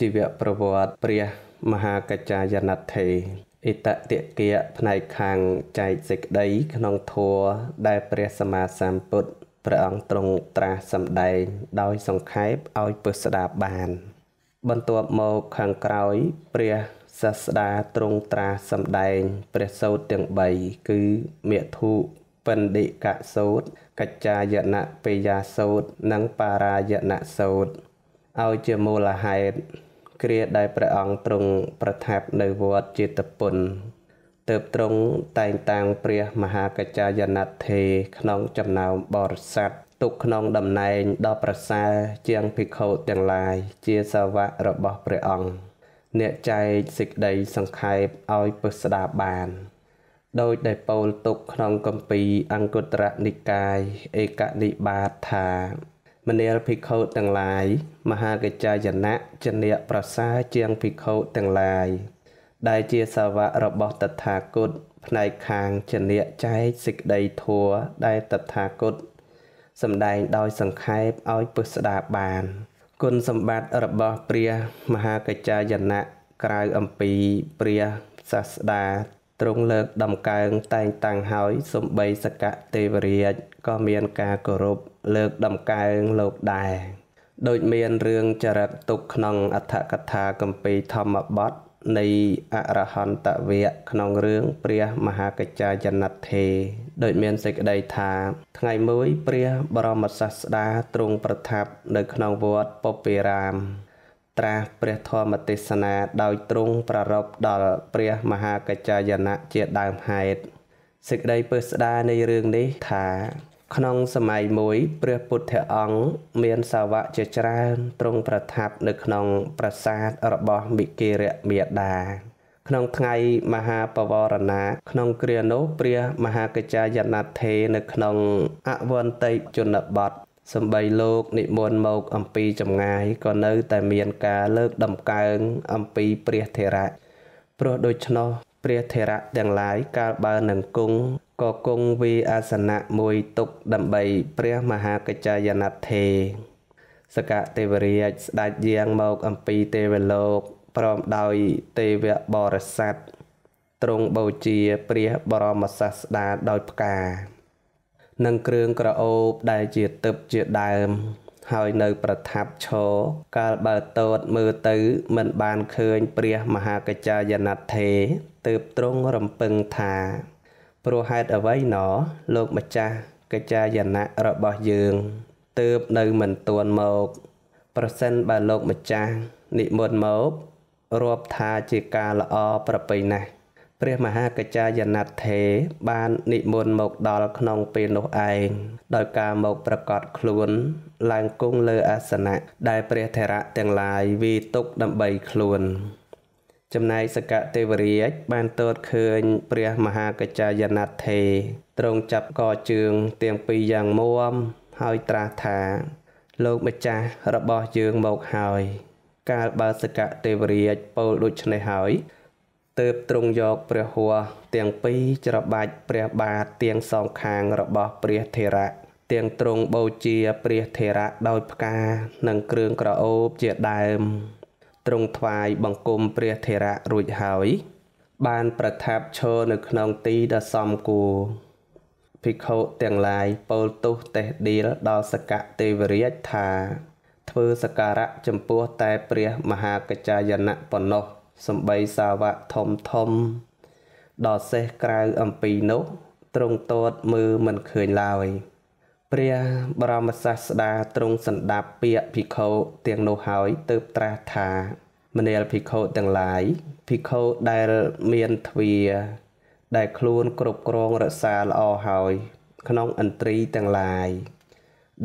ជីវប្រវត្តិព្រះមហាកច្ចាយនដ្ឋេអិតតិគៈផ្នែកខាងចែកសេចក្តីក្នុងធម៌ដែលព្រះសម្មាសម្ពុទ្ធព្រះអង្គទ្រង់ត្រាស់សម្ដែងដោយសង្ខេបឲ្យពុទ្ធស្ដាប់បានបន្ទាប់មកខាងក្រោយព្រះសាស្តាទ្រង់ត្រាស់សម្ដែងព្រះសូត្រទាំង3គឺមេធុបណ្ឌិកសូត្រកច្ចាយនពេយាសូត្រនិងបារាយនសូត្រឲ្យជាមូលហេតុគ្រាដែលព្រះអង្គទ្រង់ប្រថាប់នៅវត្តចេតពុនទើបទ្រង់តែងតាំងព្រះមហាកច្ចាយនដ្ឋេក្នុងចំណោមបរិស័ទទុកក្នុងតំណែងដ៏ប្រសើរជាងភិក្ខុទាំងឡាយជាសាវករបស់ព្រះអង្គអ្នកចែកសេចក្តីសង្ខេបឲ្យពុទ្ធស្ដាប់បានដោយដែលពោលទុកក្នុងគម្ពីរអង្គុត្រនិកាយឯកនិបាតថាមនាលភិក្ខុទាំងឡាយមហាកច្ចាយណៈជាអ្នកប្រសើរជាងភិក្ខុទាំងឡាយដែលជាសាវករបស់តថាគតផ្នែកខាងជាអ្នកចែកសេចក្តីធម៌ដែលតថាគតសម្ដែងដោយសង្ខេបឲ្យពុទ្ធស្ដាប់បានគុណសម្បត្តិរបស់ព្រះមហាកច្ចាយណៈក្រៅអំពីព្រះសាស្តាទ្រង់លើកដំកើងតែងតាំងហើយសំបីសកទេវរាជក៏មានការគោរពលើកដំកើងលោកដែរដូចមានរឿងចរិតទុកក្នុងអត្ថកថាគម្ពីរធម្មបទនៃអរហន្តវៈក្នុងរឿងព្រះមហាកច្ចាយនដ្ឋេដោយមានសេចក្តីថាថ្ងៃមួយព្រះបរមសាស្តាទ្រង់ប្រថាប់នៅក្នុងវត្តពពិរាមត្រាស់ព្រះធម៌ទេសនាដោយទ្រង់ប្រារព្ធដល់ព្រះមហាកច្ចាយណៈជាដើមហេតុសេចក្តីពិស្ដារនៃរឿងនេះថាក្នុងសម័យមួយព្រះពុទ្ធអង្គមានសាវកជាច្រើនទ្រង់ប្រថាប់នៅក្នុងប្រាសាទរបស់មិគិរមាតាក្នុងថ្ងៃមហាបវរណាក្នុងគ្រានោះព្រះមហាកច្ចាយនដ្ឋេនៅក្នុងអវន្តិជនបទសំបីលោកនិមន្តមកអំពីចម្ងាយក៏នៅតែមានការលើកដំកើងអំពីព្រះថេរៈព្រោះដូច្នោះព្រះថេរៈទាំងឡាយកាលបើនឹងគង់ក៏គង់វាអាសនៈមួយទុកដើម្បីព្រះមហាកច្ចាយនដ្ឋេសកទេវរាជស្ដេចយាងមកអំពីទេវលោកព្រមដោយទេវបរិស័ទទ្រង់បូជាព្រះបរមសាស្តាដោយផ្កានិងគ្រឿងក្រអូបដែលជាទឹកជាដើមហើយនៅប្រថាប់ឈរកាលបើតូតមើលទៅមិនបានឃើញព្រះមហាកច្ចាយនដ្ឋេទើបទ្រង់រំពឹងថាព្រោះហេតុអ្វីណោះលោកម្ចាស់កច្ចាយណៈរបស់យើងទើបនៅមិនទាន់មកប្រសិនបើលោកម្ចាស់និមន្តមករាប់ថាជាការល្អប្រពៃណាស់ព្រះមហាកច្ចាយនដ្ឋេបាននិមន្តមកដល់ក្នុងពេលនោះឯងដោយការមកប្រកាសខ្លួនឡើងគង់លើអាសនៈដែលព្រះថេរៈទាំងឡាយវាទុកដើម្បីខ្លួនចំណែកសកទេវរាជបានទតឃើញព្រះមហាកច្ចាយនដ្ឋេទ្រង់ចាប់កជើងទាំងពីរយ៉ាងមាំហើយត្រាស់ថាលោកម្ចាស់របស់យើងមកហើយកាលបើសកទេវរាជពោលដូច្នេះហើយទើបទ្រង់យកព្រះហស្ថទាំងពីរច្របាច់ព្រះបាទទាំងសងខាងរបស់ព្រះថេរៈទាំងទ្រង់បូជាព្រះថេរៈដោយផ្កានិងគ្រឿងក្រអូបជាដើមទ្រង់ថ្វាយបង្គំព្រះថេរៈរួចហើយបានប្រថាប់ឈរនៅក្នុងទីដ៏សមគួរភិក្ខុទាំងឡាយពោលទោសតេះដៀលដល់សកទេវរាជថាធ្វើសក្ការៈចំពោះតែព្រះមហាកច្ចាយណៈប៉ុណ្ណោះសំបីសាវកធំធំដល់សេះក្រៅអំពីនោះទ្រង់ទតមើលមិនឃើញឡើយព្រះបរមសាស្តាទ្រង់សន្តាប់ពាក្យភិក្ខុទាំងនោះហើយទើបត្រាស់ថាមនាលភិក្ខុទាំងឡាយភិក្ខុដែលមានទ្វាដែលខ្លួនគ្រប់គ្រងរក្សាល្អហើយក្នុងឥន្ទ្រីទាំងឡាយ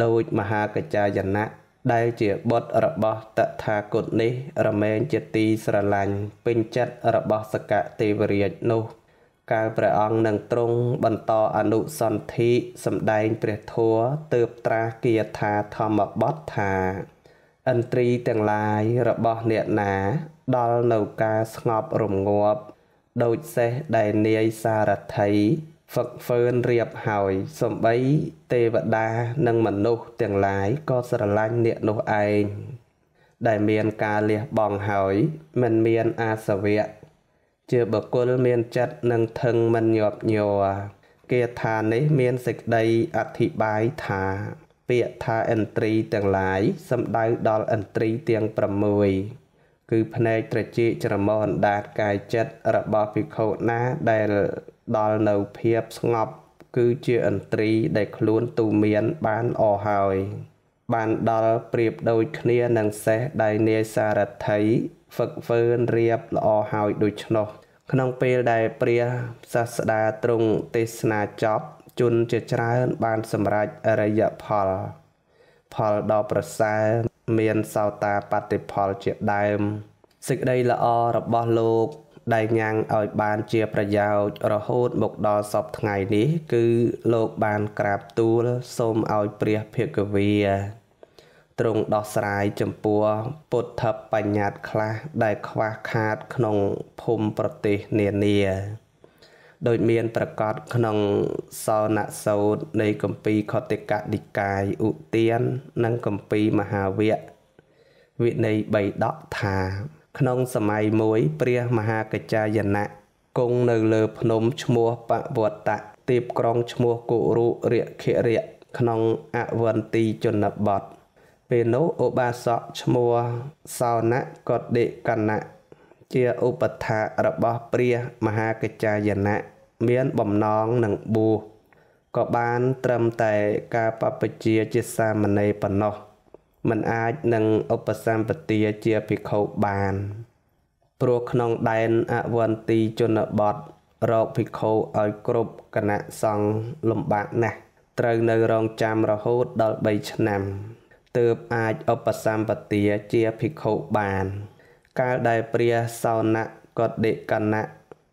ដោយមហាកច្ចាយណៈដែលជាបុត្ររបស់តថាគតនេះរមែងជាទីស្រឡាញ់ពេញចិត្តរបស់សកទេវរាជនោះកាលព្រះអង្គនឹងទ្រង់បន្តអនុសន្ធិសម្ដែងព្រះធម៌ទើបត្រាស់គាថាធម្មបទថាឥន្ទ្រីទាំងឡាយរបស់អ្នកណាដល់នៅការស្ងប់រងាប់ដូចសេះដែលនាយសារថីហ្វឹកហ្វឺនរៀបហើយសំបីទេវតានិងមនុស្សទាំងឡាយក៏ស្រឡាញ់អ្នកនោះឯង ដែលមានការលះបង់ហើយមិនមានអាសវៈជាបុគ្គលមានចិត្តនិងថឹងមិនញាប់ញ័រគាថានេះមានសេចក្តីអធិប្បាយថាពាក្យថាឥន្ទ្រីទាំងឡាយសំដៅដល់ឥន្ទ្រីទាំង6គឺភ្នែកត្រចៀកច្រមុះអណ្ដាតកាយចិត្តរបស់ភិក្ខុណាដែលដល់នៅភាពស្ងប់គឺជាឥន្ទ្រីដែលខ្លួនទូមានបានអស់ហើយបានដល់ប្រៀបដូចគ្នានឹងសេះដែលនាយសារថីហ្វឹកហ្វឺនរៀបល្អហើយដូច្នោះក្នុងពេលដែលព្រះសាស្តាទ្រង់ទេសនាចប់ជនជាច្រើនបានសម្រេចអរិយផលដ៏ប្រសើរមានសោតាបត្តិផលជាដើមសេចក្តីល្អរបស់លោកដែលញ៉ាំងឲ្យបានជាប្រយោជន៍រហូតមកដល់សពថ្ងៃនេះគឺលោកបានក្រាបទូលសូមឲ្យព្រះភិក្ខវីទ្រង់ដោះស្រាយចំពោះពុទ្ធបញ្ញត្តិខ្លះដែលខ្វះខាតក្នុងភូមិប្រទេសនានាដោយមានប្រកាសក្នុងសោណសូត្រនៃគម្ពីរខុទ្ទកនិកាយឧទាននិងគម្ពីរមហាវគ្គវិន័យបៃដកថាក្នុងសម័យមួយព្រះមហាកច្ចាយណៈគង់នៅលើភ្នំឈ្មោះបវត្តៈទីបក្រុងឈ្មោះគរុរិខិរិយក្នុងអវន្ទីជនបទពេលនោះឧបាសកឈ្មោះសោណកតដេកណៈជាឧបថារបស់ព្រះមហាកច្ចាយណៈមានបំណងនឹងបួសក៏បានត្រឹមតែការបព្វជិជាសាមណេរប៉ុណ្ណោះមិនអាចនឹងឧបសម្បទាជាភិក្ខុបានព្រោះក្នុងដែនអវន្ទីជនបទរកភិក្ខុឲ្យគ្រប់គណៈសង្ឃលំបាកណាស់ត្រូវនៅរងចាំរហូតដល់3ឆ្នាំទើបអាចឧបសម្បទាជាភិក្ខុបានកាលដែលព្រះសោណកតដេកណៈ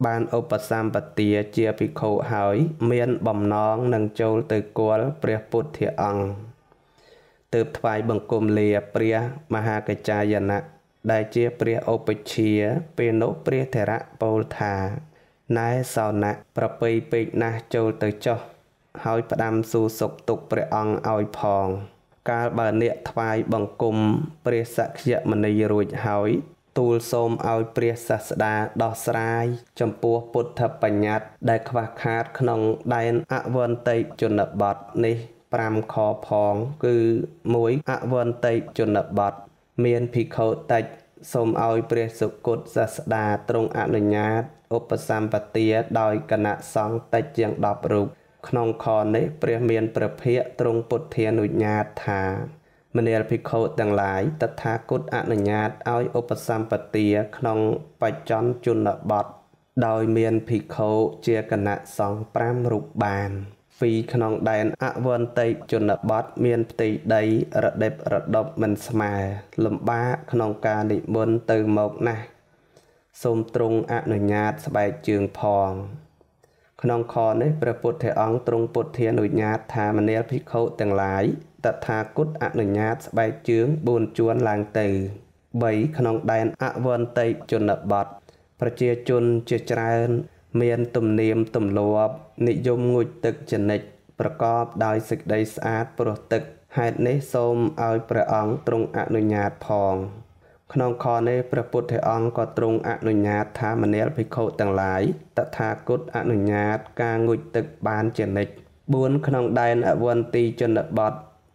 បានឧបសម្បទាជាភិក្ខុហើយមានបំណងនឹងចូលទៅគាល់ព្រះពុទ្ធអង្គទើបថ្វាយបង្គំលាព្រះមហាកច្ចាយណៈដែលជាព្រះឧបជាពេលនោះព្រះថេរៈពោលថាណែសោណៈប្រពៃពេកណាស់ចូលទៅចុះហើយផ្ដាំសួរសុខទុក្ខព្រះអង្គឲ្យផងកាលបើអ្នកថ្វាយបង្គំព្រះសក្យមុនីរួចហើយទូលសូមឲ្យព្រះសាស្តាដោះស្រាយចំពោះពុទ្ធបញ្ញត្តិដែលខ្វះខាតក្នុងដែនអវន្តិជនបទនេះ5ខផងគឺ1អវន្តិជនបទមានភិក្ខុតិចសូមឲ្យព្រះសុគតសាស្តាទ្រង់អនុញ្ញាតឧបសម្បទាដោយគណៈសង្ឃតិចជាង10រូបក្នុងខនេះព្រះមានព្រះភិក្ខទ្រង់ពុទ្ធានុញ្ញាតថាមនាលភិក្ខុទាំងឡាយតថាគតអនុញ្ញាតឲ្យឧបសម្បទាក្នុងបច្ចុប្បន្នជនបទដោយមានភិក្ខុជាគណៈសង្ឃ5រូបបានពីក្នុងដែនអវន្តិជនបទមានផ្ទៃដីរដិបរដប់មិនស្មើលំបាកក្នុងការនិមន្តទៅមកណាស់សូមទ្រង់អនុញ្ញាតស្បែកជើងផងក្នុងខនេះព្រះពុទ្ធអង្គទ្រង់ពុទ្ធានុញ្ញាតថាមនាលភិក្ខុទាំងឡាយតថាគតអនុញ្ញាតស្បែកជើង4ជួរឡើងទៅ3ក្នុងដែនអវន្តិជនបទប្រជាជនជាច្រើនមានទំនៀមទម្លាប់និយមងូតទឹកចនិចប្រកបដោយសេចក្តីស្អាតព្រោះទឹកហេតុនេះសូមឲ្យព្រះអង្គទ្រង់អនុញ្ញាតផងក្នុងខនេះព្រះពុទ្ធអង្គក៏ទ្រង់អនុញ្ញាតថាមនាលភិក្ខុទាំងឡាយតថាគតអនុញ្ញាតការងូតទឹកបានជានិច្ច4ក្នុងដែនអវន្ទីជនបទ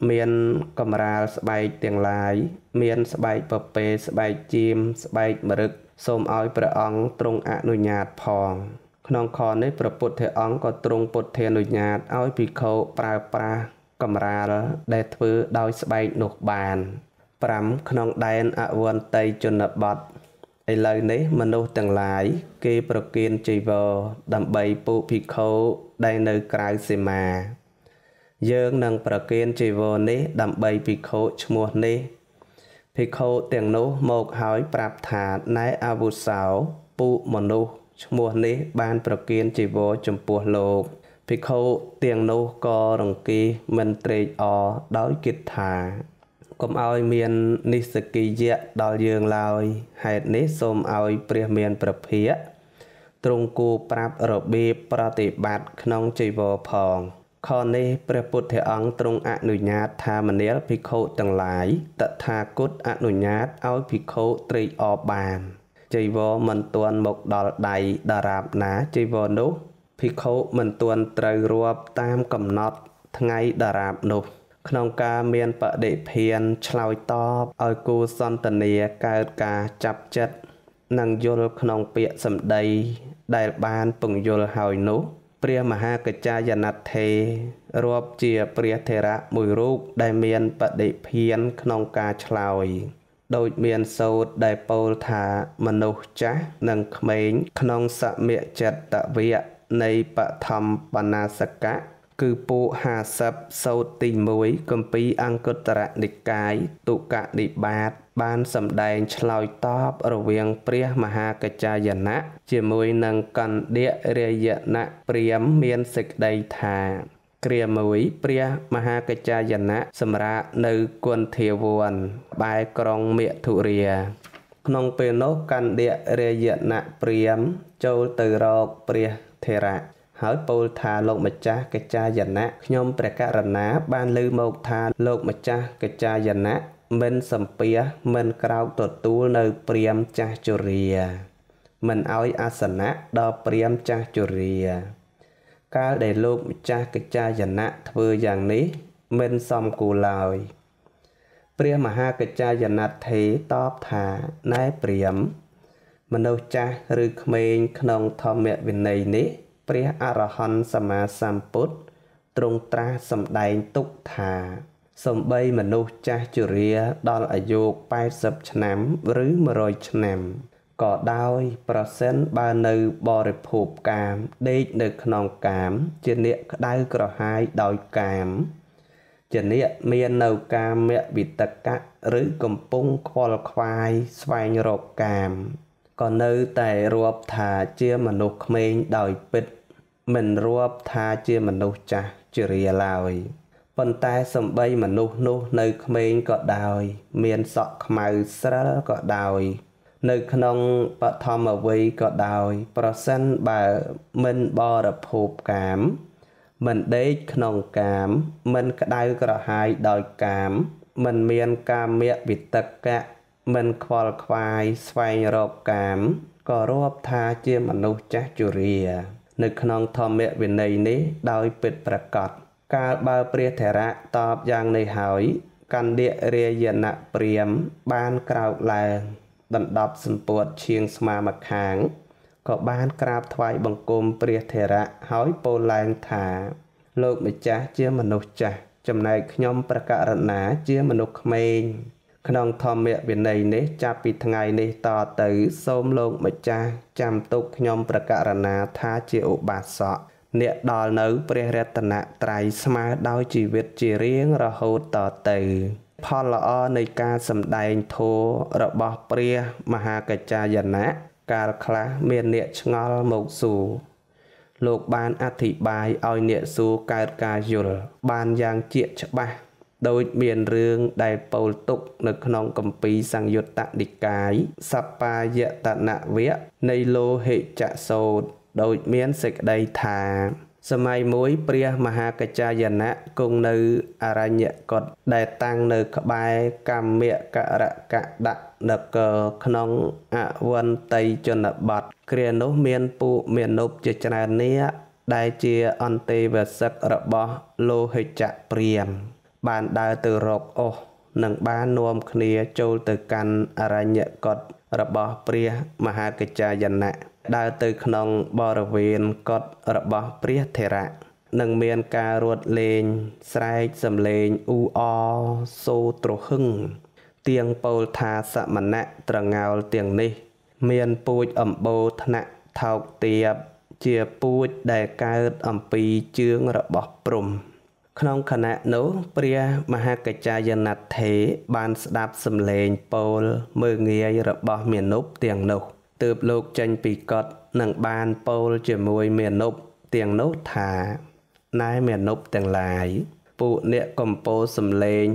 មានកម្រាលស្បែកទាំងឡាយមានស្បែកពពែស្បែកជាមស្បែកម្រឹកសូមឲ្យព្រះអង្គទ្រង់អនុញ្ញាតផងក្នុងខនេះព្រះពុទ្ធអង្គក៏ទ្រង់ពុទ្ធានុញ្ញាតឲ្យភិក្ខុប្រើប្រាស់កម្រាលដែលធ្វើដោយស្បែកនោះបាន5ក្នុងដែនអវន្តិជនបទឥឡូវនេះមនុស្សទាំងឡាយគេប្រគេនចីវរដើម្បីពួកភិក្ខុដែលនៅក្រៅសីមាយើងនឹងប្រគេនចីវរនេះដើម្បីភិក្ខុឈ្មោះនេះភិក្ខុទាំងនោះមកហើយប្រាប់ថាណែអាវុសោពួកមនុស្សឈ្មោះនេះបានប្រគេនចីវរចំពោះលោកភិក្ខុទាំងនោះក៏រង្គីមិនត្រេកអរដោយគិតថាកុំឲ្យមាននិស្សកិយៈដល់យើងឡើយហេតុនេះសូមឲ្យព្រះមានព្រះភិក្ខទ្រង់គួរប្រាប់របៀបប្រតិបត្តិក្នុងចីវរផង ខនេះព្រះពុទ្ធអង្គទ្រង់អនុញ្ញាតថាមនាលភិក្ខុទាំងឡាយតថាគតអនុញ្ញាតឲ្យភិក្ខុត្រេកអរបានចីវរមិនទាន់មកដល់ដៃតារាបណាចីវរនោះភិក្ខុមិនទាន់ត្រូវរាប់តាមកំណត់ថ្ងៃតារាបនោះក្នុងការមានបដិភានឆ្លើយតបឲ្យគូសន្ទនាកើតការចាប់ចិត្តនិងយល់ក្នុងពាក្យសម្ដីដែលបានពង្យល់ហើយនោះព្រះមហាកច្ចាយនថេររាប់ជាព្រះថេរៈមួយរូបដែលមានបដិភានក្នុងការឆ្លើយដោយមានសូត្រដែលពោលថាមនុស្សចាស់និងក្មេងក្នុងសមចិត្តវៈនៃបឋមបណ្ណាសកៈគឺពួក50សូត្រទី1គម្ពីរអង្គត្តរនិកាយទុក្កនិបាតបានសម្ដែងឆ្លើយតបរវាងព្រះមហាកច្ចាយណៈជាមួយនឹងកណ្ឌិរាយណៈព្រាហ្មណ៍មានសេចក្តីថាគ្រាមួយព្រះមហាកច្ចាយណៈសម្រាកនៅគន្ធាវ័នបែរក្រុងមិថុរាក្នុងពេលនោះកណ្ឌិរាយណៈព្រាហ្មណ៍ចូលទៅរកព្រះថេរៈហើយពោលថាលោកម្ចាស់កច្ចាយណៈខ្ញុំព្រះករុណាបានឮមកថាលោកម្ចាស់កច្ចាយណៈមិនសំពះមិនក្រោកទទួលនៅព្រាហ្មណ៍ចាស់ជរាមិនឲ្យអាសនៈដល់ព្រាហ្មណ៍ចាស់ជរាកាលដែលលោកម្ចាស់កច្ចាយណៈធ្វើយ៉ាងនេះមិនសមគួរឡើយព្រះមហាកច្ចាយនថេរតបថាណែព្រាហ្មណ៍មនុស្សចាស់ឬក្មេងក្នុងធម្មវិន័យនេះព្រះអរហន្តសម្មាសម្ពុទ្ធទ្រង់ត្រាស់សម្ដែងទុកថាសំបីមនុស្សចាស់ជរាដល់អាយុ80ឆ្នាំឬ100ឆ្នាំក៏ដោយប្រសិនបើនៅបរិភោគកាមដេកនៅក្នុងកាមជាអ្នកក្តៅក្រហាយដោយកាមជាអ្នកមាននៅកាមវិតកៈឬកំពុងខ្វល់ខ្វាយស្វែងរកកាមក៏នៅតែរាប់ថាជាមនុស្សក្មេងដោយពិតមិនរាប់ថាជាមនុស្សចាស់ជរាឡើយប៉ុន្តែសំបីមនុស្សនោះនៅក្មេងក៏ដោយមានសក់ខ្មៅស្រិលក៏ដោយនៅក្នុងបឋមវ័យក៏ដោយប្រសិនបើមិនបរិភោគកាមមិនដេកក្នុងកាមមិនក្តៅក្រហាយដោយកាមមិនមានកាមវិតកៈមិនខ្វល់ខ្វាយស្វែងរកកាមក៏រាប់ថាជាមនុស្សចាស់ជរានៅក្នុងធម្មវិន័យនេះដោយពិតប្រាកដកាលបើព្រះថេរៈតបយ៉ាងនេះហើយកណ្ឌិរាយណៈព្រាហ្មណ៍បានក្រោកឡើងដណ្ដប់សម្ពុតឈៀងស្មាម្ខាងក៏បានក្រាបថ្វាយបង្គំព្រះថេរៈហើយពោលឡើងថាលោកម្ចាស់ជាមនុស្សចាស់ចំណែកខ្ញុំព្រះករុណាជាមនុស្សក្មេងក្នុងធម្មវិន័យនេះចាប់ពីថ្ងៃនេះតទៅសូមលោកម្ចាស់ចាំទុកខ្ញុំព្រះករុណាថាជាឧបាសកអ្នកដល់នៅព្រះរតនត្រ័យស្មើដោយជីវិតជារៀងរហូតតទៅផលល្អនៃការសម្ដែងធម៌របស់ព្រះមហាកច្ចាយណៈកាលខ្លះមានអ្នកឆ្ងល់មកសួរលោកបានអធិប្បាយឲ្យអ្នកសួរកើតការយល់បានយ៉ាងជាក់ច្បាស់ដោយមានរឿងដែលពោលទុកនៅក្នុងគម្ពីរសង្យុត្តនិកាយសប្បាយតនវៈនៃលោហិចសោតដោយមានសេចក្តីថាសម័យមួយព្រះមហាកច្ចាយណៈគង់នៅអរញ្ញកុដដែលតាំងនៅក្បែរកម្មករកដនគរក្នុងអវន្តីជនបទគ្រានោះមានពួកមាណពជាច្រើននាក់ដែលជាអន្តេវសិករបស់លោហិចព្រាហ្មណ៍បានដើរទៅរកអុសនិងបាននាំគ្នាចូលទៅកាន់អរញ្ញកុដរបស់ព្រះមហាកច្ចាយណៈដើរទៅក្នុងបរិវេណកុដរបស់ព្រះថេរៈនិងមានការរត់លេងស្រែកសំឡេងអ៊ូអសូរទ្រហឹងទៀងពោលថាសមណៈត្រងោលទាំងនេះមានពូជអំបូរថ្នាក់ថោកទាបជាពូជដែលកើតអំពីជើងរបស់ព្រំក្នុងខណៈនោះព្រះមហាកច្ចាយនថេរបានស្ដាប់សំឡេងពោលមើលងាយរបស់មាណពទាំងនោះទើបលោកចេញពីកុដនិងបានពោលជាមួយមាណពទាំងនោះថាណែមាណពទាំងឡាយពួកអ្នកកំពោលសំឡេង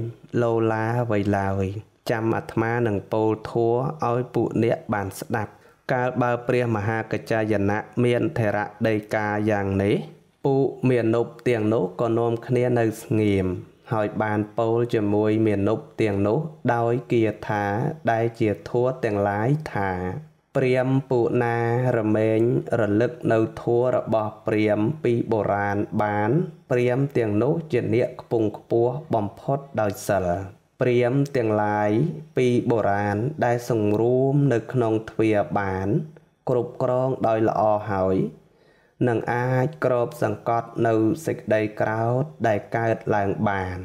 លោឡាអ្វីឡើយចាំអាត្មានឹងពោលធัวឲ្យពួកអ្នកបានស្ដាប់កាលបើព្រះមហាកច្ចាយណៈមានថេរៈដីកាយ៉ាងនេះ Pụ miền nộp tiền nốt còn nôm khné nơi nghiêm hỏi bàn bầu cho mùi miền nộp tiền nốt đói kia thả đai chia thua tiền lái thả Priam Pụ Na rờ mến rờ lực nâu thua rờ bò Priam pi bồ ràn bán Priam tiền nốt trên địa bùng bùa bòm phốt đòi sở Priam tiền lái pi bồ ràn đai sùng rùm nực nông thùy bán Cụp krong đòi lọ hỏi Nâng ai krop sẵn cọt nâu xích đầy kráo đầy cao làng bàn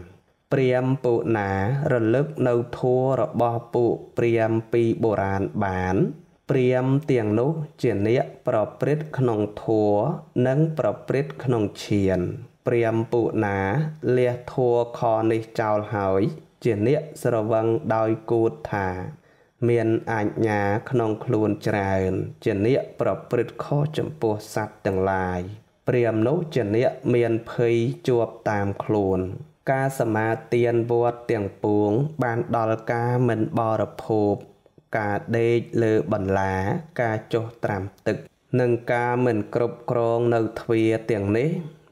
Priam Pụ Na rờ lực nâu thua rờ bò Pụ Priam pi bồ ràn bán Priam tiền nốt chuyển địa pro prit khổng thua nâng pro prit khổng chiền Priam Pụ Na lia thua kho ni chào hỏi chuyển địa sơ vâng đôi cút thả miền ảnh nhà khổng khuôn tràn chuyển địa pro prit kho chấm bùa sạch từng lại Priam nốt chuyển địa miền phây chuộc tam khuôn ca sơ ma tiền vụt tiền buông ban đòl ca mình bò rập hộp cả đê lơ bẩn lá cả cho tram tực nâng ca mình cụp krong nâu thuê tiền nế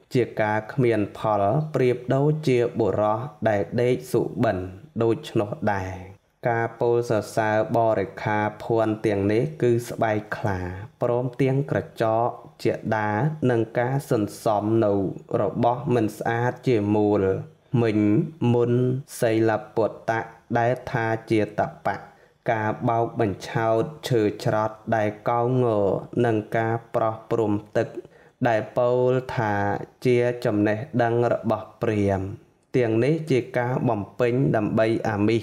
chia ca miền phò priệp đấu chia bổ rõ đại đê sụ bẩn đôi chốt đài ca pô sơ sa bò rịch kha phuan tiền nế cư bay khả prom tiếng cờ chó chia đá nâng ca sần xóm nâu rồi bó mình xa chia mùl mình muốn xây lập bột tạ đại tha chia tập bạc cả bao bình chào trừ trọt đại cao ngờ nâng ca pro prum tực đại bao thả chia chấm này đăng bọc priam tiếng nế chia ca bầm pính đầm bay mi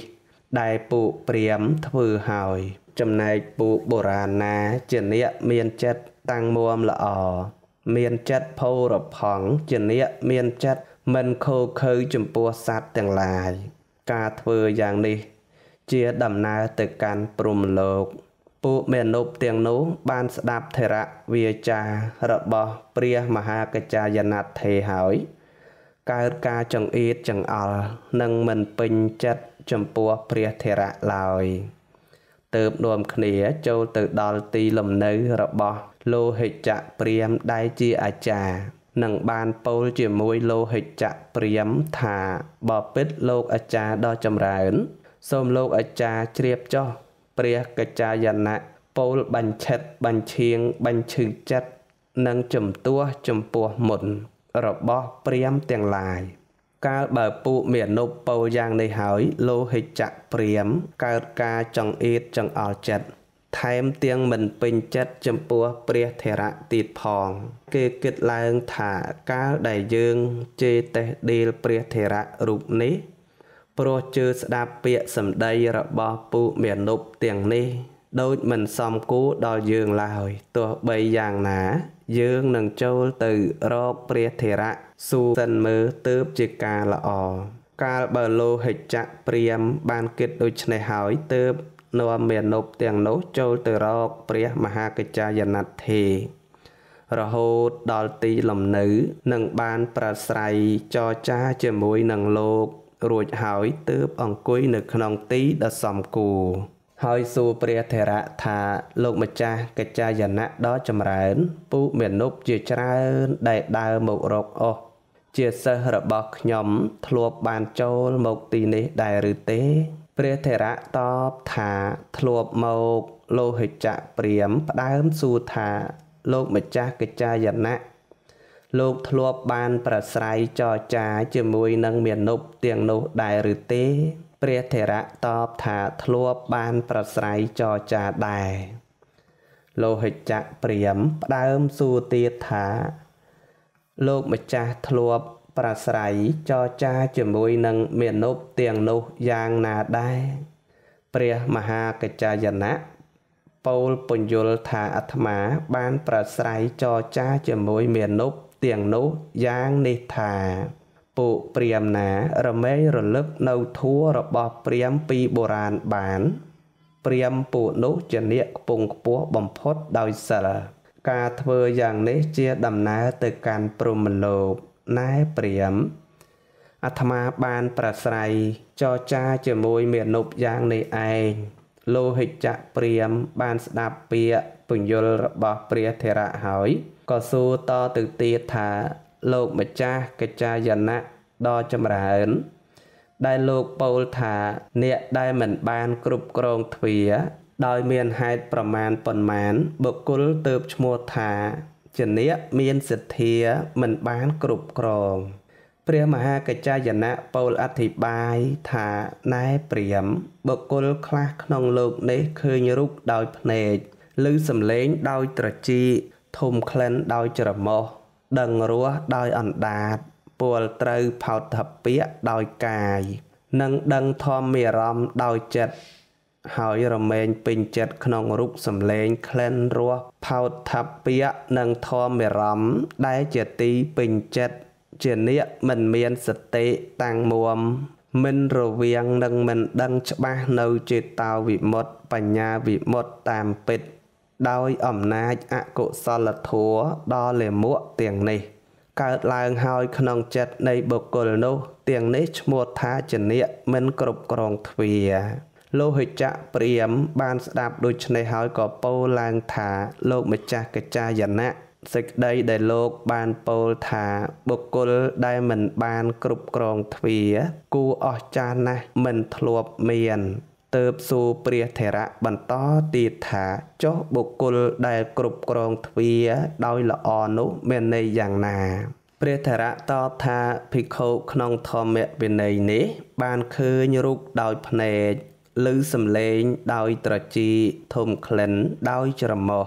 đại phụ priam thử hỏi chấm này phụ bồ ràn na chuyển địa miền chất tăng muam lọ miền chất phô rập phẳng chuyển địa miền chất mình khô khơi chấm bùa sát tiếng lại ca thử dạng này chia đầm na từ can prum lộc Pụ miền nộp tiền nấu ban đạp thể rạ vía cha rập bò Priya Mahakacayanat thề hỏi ca ca chẳng ít chẳng nâng mình bình chất chấm bùa Priya thể rạ lòi từ đồm khỉa châu từ đòn tì lầm nấy rập bò lô hịch chạ Priam đai chia cha nâng ban pol chỉ môi lô hịch chạ Priam thả bò bít lô cha đo chầm rãn xôm lô cha triệp cho Priya Kacayana pol bánh chất bánh chiêng bánh chư chất nâng chùm tua chùm bùa mụn rồi bó Priam tiền lại ca bờ phụ miền nộp bầu giang này hỏi lô hịch chạc Priam ca chẳng ít chẳng chất thêm tiếng mình bình chất chùm bùa Priya thể rạ tịt phòng kê kết lang thả ca đại dương chê tê đi Priya thể rạ rụp ní pro chư đạp bịa sầm đây rập bò phụ miền nộp tiền ni đôi mình xong cú đo dương lại tua bay giang ná dương nâng châu từ ro Priya thể rạ su dân mơ tớp chì ca là ca bờ lô hịch chạc Priam ban kết đôi này hỏi tớp nô miền nộp tiền nấu châu từ ro Priya Mahakacayanat thì rồi hô đo tì lầm nữ nâng ban prasrai cho cha chê mũi nâng lô rồi hỏi tớp ông cuối nực nông tí đã xóm cù hỏi su Priya thể rạ thả lục mà cha cái cha dần nạ đó chầm rãn phụ miền núp chia tra đại đào một rộp chia sơ rập bọc nhóm thluộc bàn châu một tì nế đại rư tế Priya thể rạ tóp thả thluộc một lô hịch chạ Priam đám su thả lục mà cha cái cha dần nạ lục thluộc ban prasrai cho cha chư mùi nâng miền núp tiền núp đại rư tế Priya thể rạ tóp thả thluộc ban prasrai cho cha đài lô hịch chạ Priam đám su tiết thả lục mà cha thluộc prasrai cho cha chư mùi nâng miền núp tiền núp giang nà đài Priya Mahakacayanat Paul Punjul thả Atma ban prasrai cho cha chư mùi miền núp tiền núp giang ni thả Phụ Priam ná rờ mê rờ lấp nâu thua rờ bò Priam pi bồ ràn bán Priam phụ nốt chân địa bùng bố bầm phốt đòi sở ca thơ giang nế chia đầm ná từ can prum lộp nái Priam Atma ban prasrai cho cha chư mùi miền nộp giang nế ai lô hịch chạ Priam ban đạp bịa Punjul rờ bò Priya thể rạ hỏi có su to từ tiết thả លោកម្ចាស់កិច្ចយណៈដ៏ចម្រើនដែលលោកពោលថាអ្នកដែលមិនបានគ្រប់គ្រងទ្វារដោយមានហេតុប្រមាណប៉ុន្មានបុគ្គលទើបឈ្មោះថាជាអ្នកមានសទ្ធាមិនបានគ្រប់គ្រងព្រះមហាកិច្ចយណៈពោលអធិប្បាយថាណែព្រាហ្មណ៍បុគ្គលខ្លះក្នុងលោកនេះឃើញរូបដោយភ្នែកឮសំឡេងដោយត្រចៀកធំក្លិនដោយច្រមុះដឹងរសដោយអណ្ដាតពលត្រូវផោតភៈដោយកាយនិងដឹងធម្មអារម្មណ៍ដោយចិត្តហើយរមែងពេញចិត្តក្នុងរូបសំឡេងក្លិនរសផោតភៈនិងធម្មអារម្មណ៍ដែលជាទីពេញចិត្តជាអ្នកមិនមានសតិតាំងមួមមិនរវាងនិងមិនដឹងច្បាស់នៅចេតោវិមុតបញ្ញាវិមុតតាមពិតដោយអំណាចអកុសលធម៌ដ៏លាមកទាំងនេះកើតឡើងហើយក្នុងចិត្តនៃបុគ្គលនោះទាំងនេះឈ្មោះថាជាអ្នកមិនគ្រប់គ្រងទ្វារលោហិចៈព្រាហ្មណ៍បានស្ដាប់ដូច្នេះហើយក៏ពោលឡើងថាលោកម្ចាស់កិច្ចយណៈសេចក្តីដែលលោកបានពោលថាបុគ្គលដែលមិនបានគ្រប់គ្រងទ្វារគួរអស្ចារ្យណាស់មិនធ្លាប់មានទើបសួរព្រះថេរៈបន្តទៀតថាចុះបុគ្គលដែលគ្រប់គ្រងទ្វារដោយល្អនោះមានន័យយ៉ាងណាព្រះថេរៈតបថាភិក្ខុក្នុងធម្មវិន័យនេះបានឃើញរូបដោយភ្នែកឮសំឡេងដោយត្រចៀកធំក្លិនដោយច្រមុះ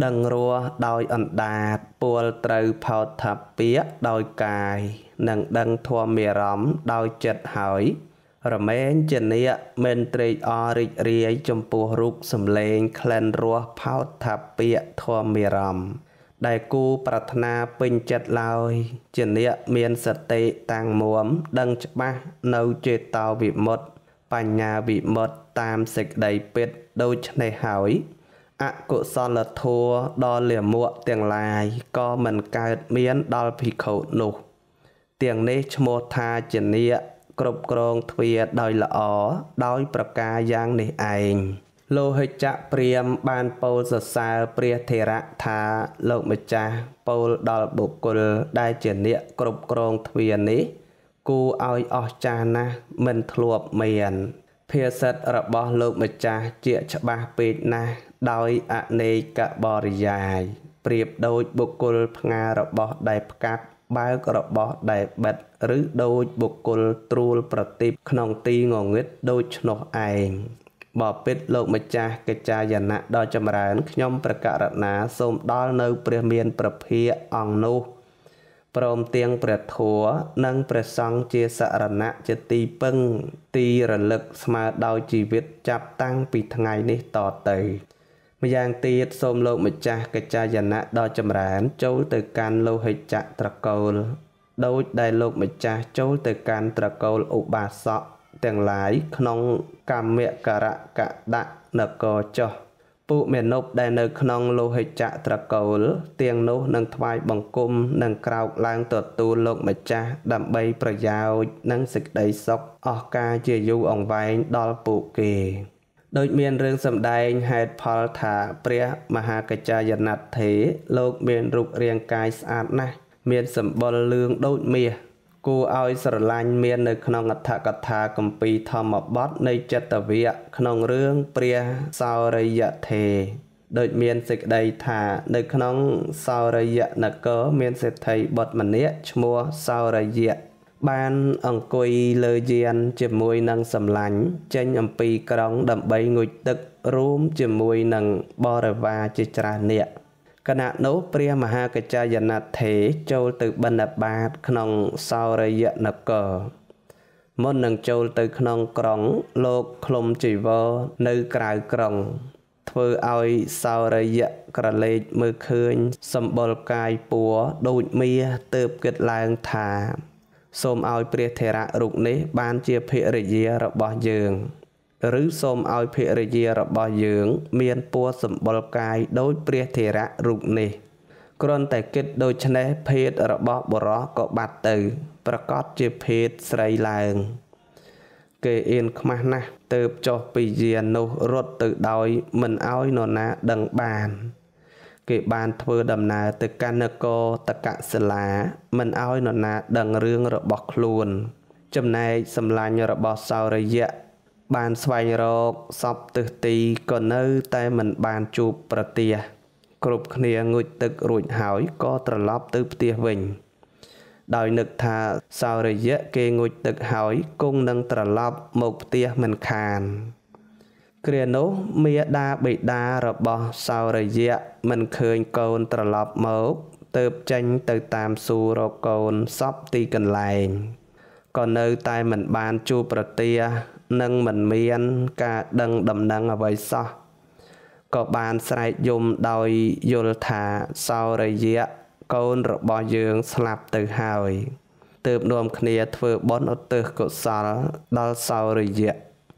ដឹងរសដោយអណ្ដាតពលត្រូវផោតភៈដោយកាយនិងដឹងធម្មអារម្មណ៍ដោយចិត្តហើយរមែងជាអ្នកមិនត្រេកអររីករាយចំពោះរូបសំឡេងក្លិនរសផោតភៈធម្មអារម្មណ៍ដែលគូប្រាថ្នាពេញចិត្តឡើយជាអ្នកមានសតិតាំងមួមដឹងច្បាស់នៅចេតោវិមុតបញ្ញាវិមុតតាមសេចក្តីពិតដូច្នេះហើយអកុសលធម៌ដ៏លាមកទាំងឡាយក៏មិនកើតមានដល់ភិក្ខុនោះទាំងនេះឈ្មោះថាជាអ្នកគ្រប់គ្រងទ្វារដោយល្អដោយប្រការយ៉ាងនេះឯងលោហិចៈព្រាហ្មណ៍បានពោលសរសើរព្រះថេរៈថាលោកម្ចាស់ពោលដល់បុគ្គលដែលជាអ្នកគ្រប់គ្រងទ្វារនេះគួរឲ្យអស្ចារ្យណាស់មិនធ្លាប់មានភាសិតរបស់លោកម្ចាស់ជាច្បាស់ពេកណាស់ដោយអនេកបរិយាយប្រៀបដូចបុគ្គលផ្ងារបស់ដែលផ្កាប់បើករបស់ដែលបិទឬដូចបុគ្គលត្រួលប្រទីបក្នុងទីងងឹតដូចឆ្នោះឯងបបិទ្ធលោកម្ចាស់កិច្ចយណៈដ៏ចម្រើនខ្ញុំប្រកាសណាសូមដល់នៅព្រះមានព្រះភិក្ខអង្គនោះព្រមទាំងព្រះធម៌និងព្រះសង្ឃជាសរណៈជាទីពឹងទីរលឹកស្មើដោយជីវិតចាប់តាំងពីថ្ងៃនេះតទៅម្យ៉ាងទៀតសូមលោកម្ចាស់កិច្ចយណៈដ៏ចម្រើនចូលទៅកាន់លោហិចៈត្រកូលដោយដែលលោកម្ចាស់ចូលទៅកាន់ត្រកូលឧបាសកទាំងឡាយក្នុងកម្មករកដនគរចុះពួកមេនុបដែលនៅក្នុងលោហិចៈត្រកូលទាំងនោះនឹងថ្វាយបង្គំនិងក្រោកឡើងទទួលលោកម្ចាស់ដើម្បីប្រយោជន៍និងសេចក្តីសុខអស់កលជាយូរអង្វែងដល់ពួកគេដោយមានរឿងសម្ដែងហេតុផលថាព្រះមហាកិច្ចយនដ្ឋេរលោកមានរូបរាងកាយស្អាតណាស់មានសម្បុរលឿងដូចមាសគួរឲ្យស្រឡាញ់មាននៅក្នុងអត្ថកថាគម្ពីរធម្មបទនៃចិត្តវៈក្នុងរឿងព្រះសោរិយថេរដោយមានសេចក្តីថានៅក្នុងសោរិយនគរមានសេដ្ឋីបុត្រម្នាក់ឈ្មោះសោរិយៈបានអង្គុយលើយានជាមួយនឹងសម្លាញ់ចេញអំពីក្រុងដើម្បីងូតទឹករួមជាមួយនឹងបរិវារជាច្រើននាក់គណៈនោះព្រះមហាកិច្ចយនដ្ឋេរចូលទៅបិណ្ឌបាតក្នុងសោរិយនគរមុននឹងចូលទៅក្នុងក្រុងលោកឃ្លុំចីវរនៅក្រៅក្រុងធ្វើឲ្យសោរិយៈក្រឡេកមើលឃើញសម្បុរកាយពួរដូចមាសទើបគិតឡើងថាសូមឲ្យព្រះថេរៈរូបនេះបានជាភរិយារបស់យើងឬសូមឲ្យភរិយារបស់យើងមានពណ៌សម្បុរកាយដូចព្រះថេរៈរូបនេះគ្រាន់តែគិតដូច្នេះភេទរបស់បុរសក៏បាត់ទៅប្រកាសជាភេទស្រីឡើងគេអៀនខ្មាស់ណាស់ទើបចុះពីយាននោះរត់ទៅដោយមិនឲ្យនរណាដឹងបាន គេបានធ្វើដំណើរទៅកាន់នគរតកសិលាមិនឲ្យនរណាដឹងរឿងរបស់ខ្លួនចំណែកសម្លាញ់របស់សោរយៈបានស្វែងរកសពទិសទីក៏នៅតែមិនបានជួបប្រទះគ្រប់គ្នាងូតទឹករួចហើយក៏ត្រឡប់ទៅផ្ទះវិញដោយនឹកថាសោរយៈគេងូតទឹកហើយគង់នឹងត្រឡប់មកផ្ទះមិនខានគ្រានោះមាតាបិតារបស់សោរយៈមិនឃើញកូនត្រឡប់មកទើបចេញទៅតាមសួររកកូនសពទីកន្លែងក៏នៅតែមិនបានជួបប្រទះនិងមិនមានការដឹងដំណឹងអ្វីសោះក៏បានស្រែកយំដោយយល់ថាសោរយៈកូនរបស់យើងស្លាប់ទៅហើយទើបនាំគ្នាធ្វើបុណ្យឧទ្ទិសកុសលដល់សោរយៈ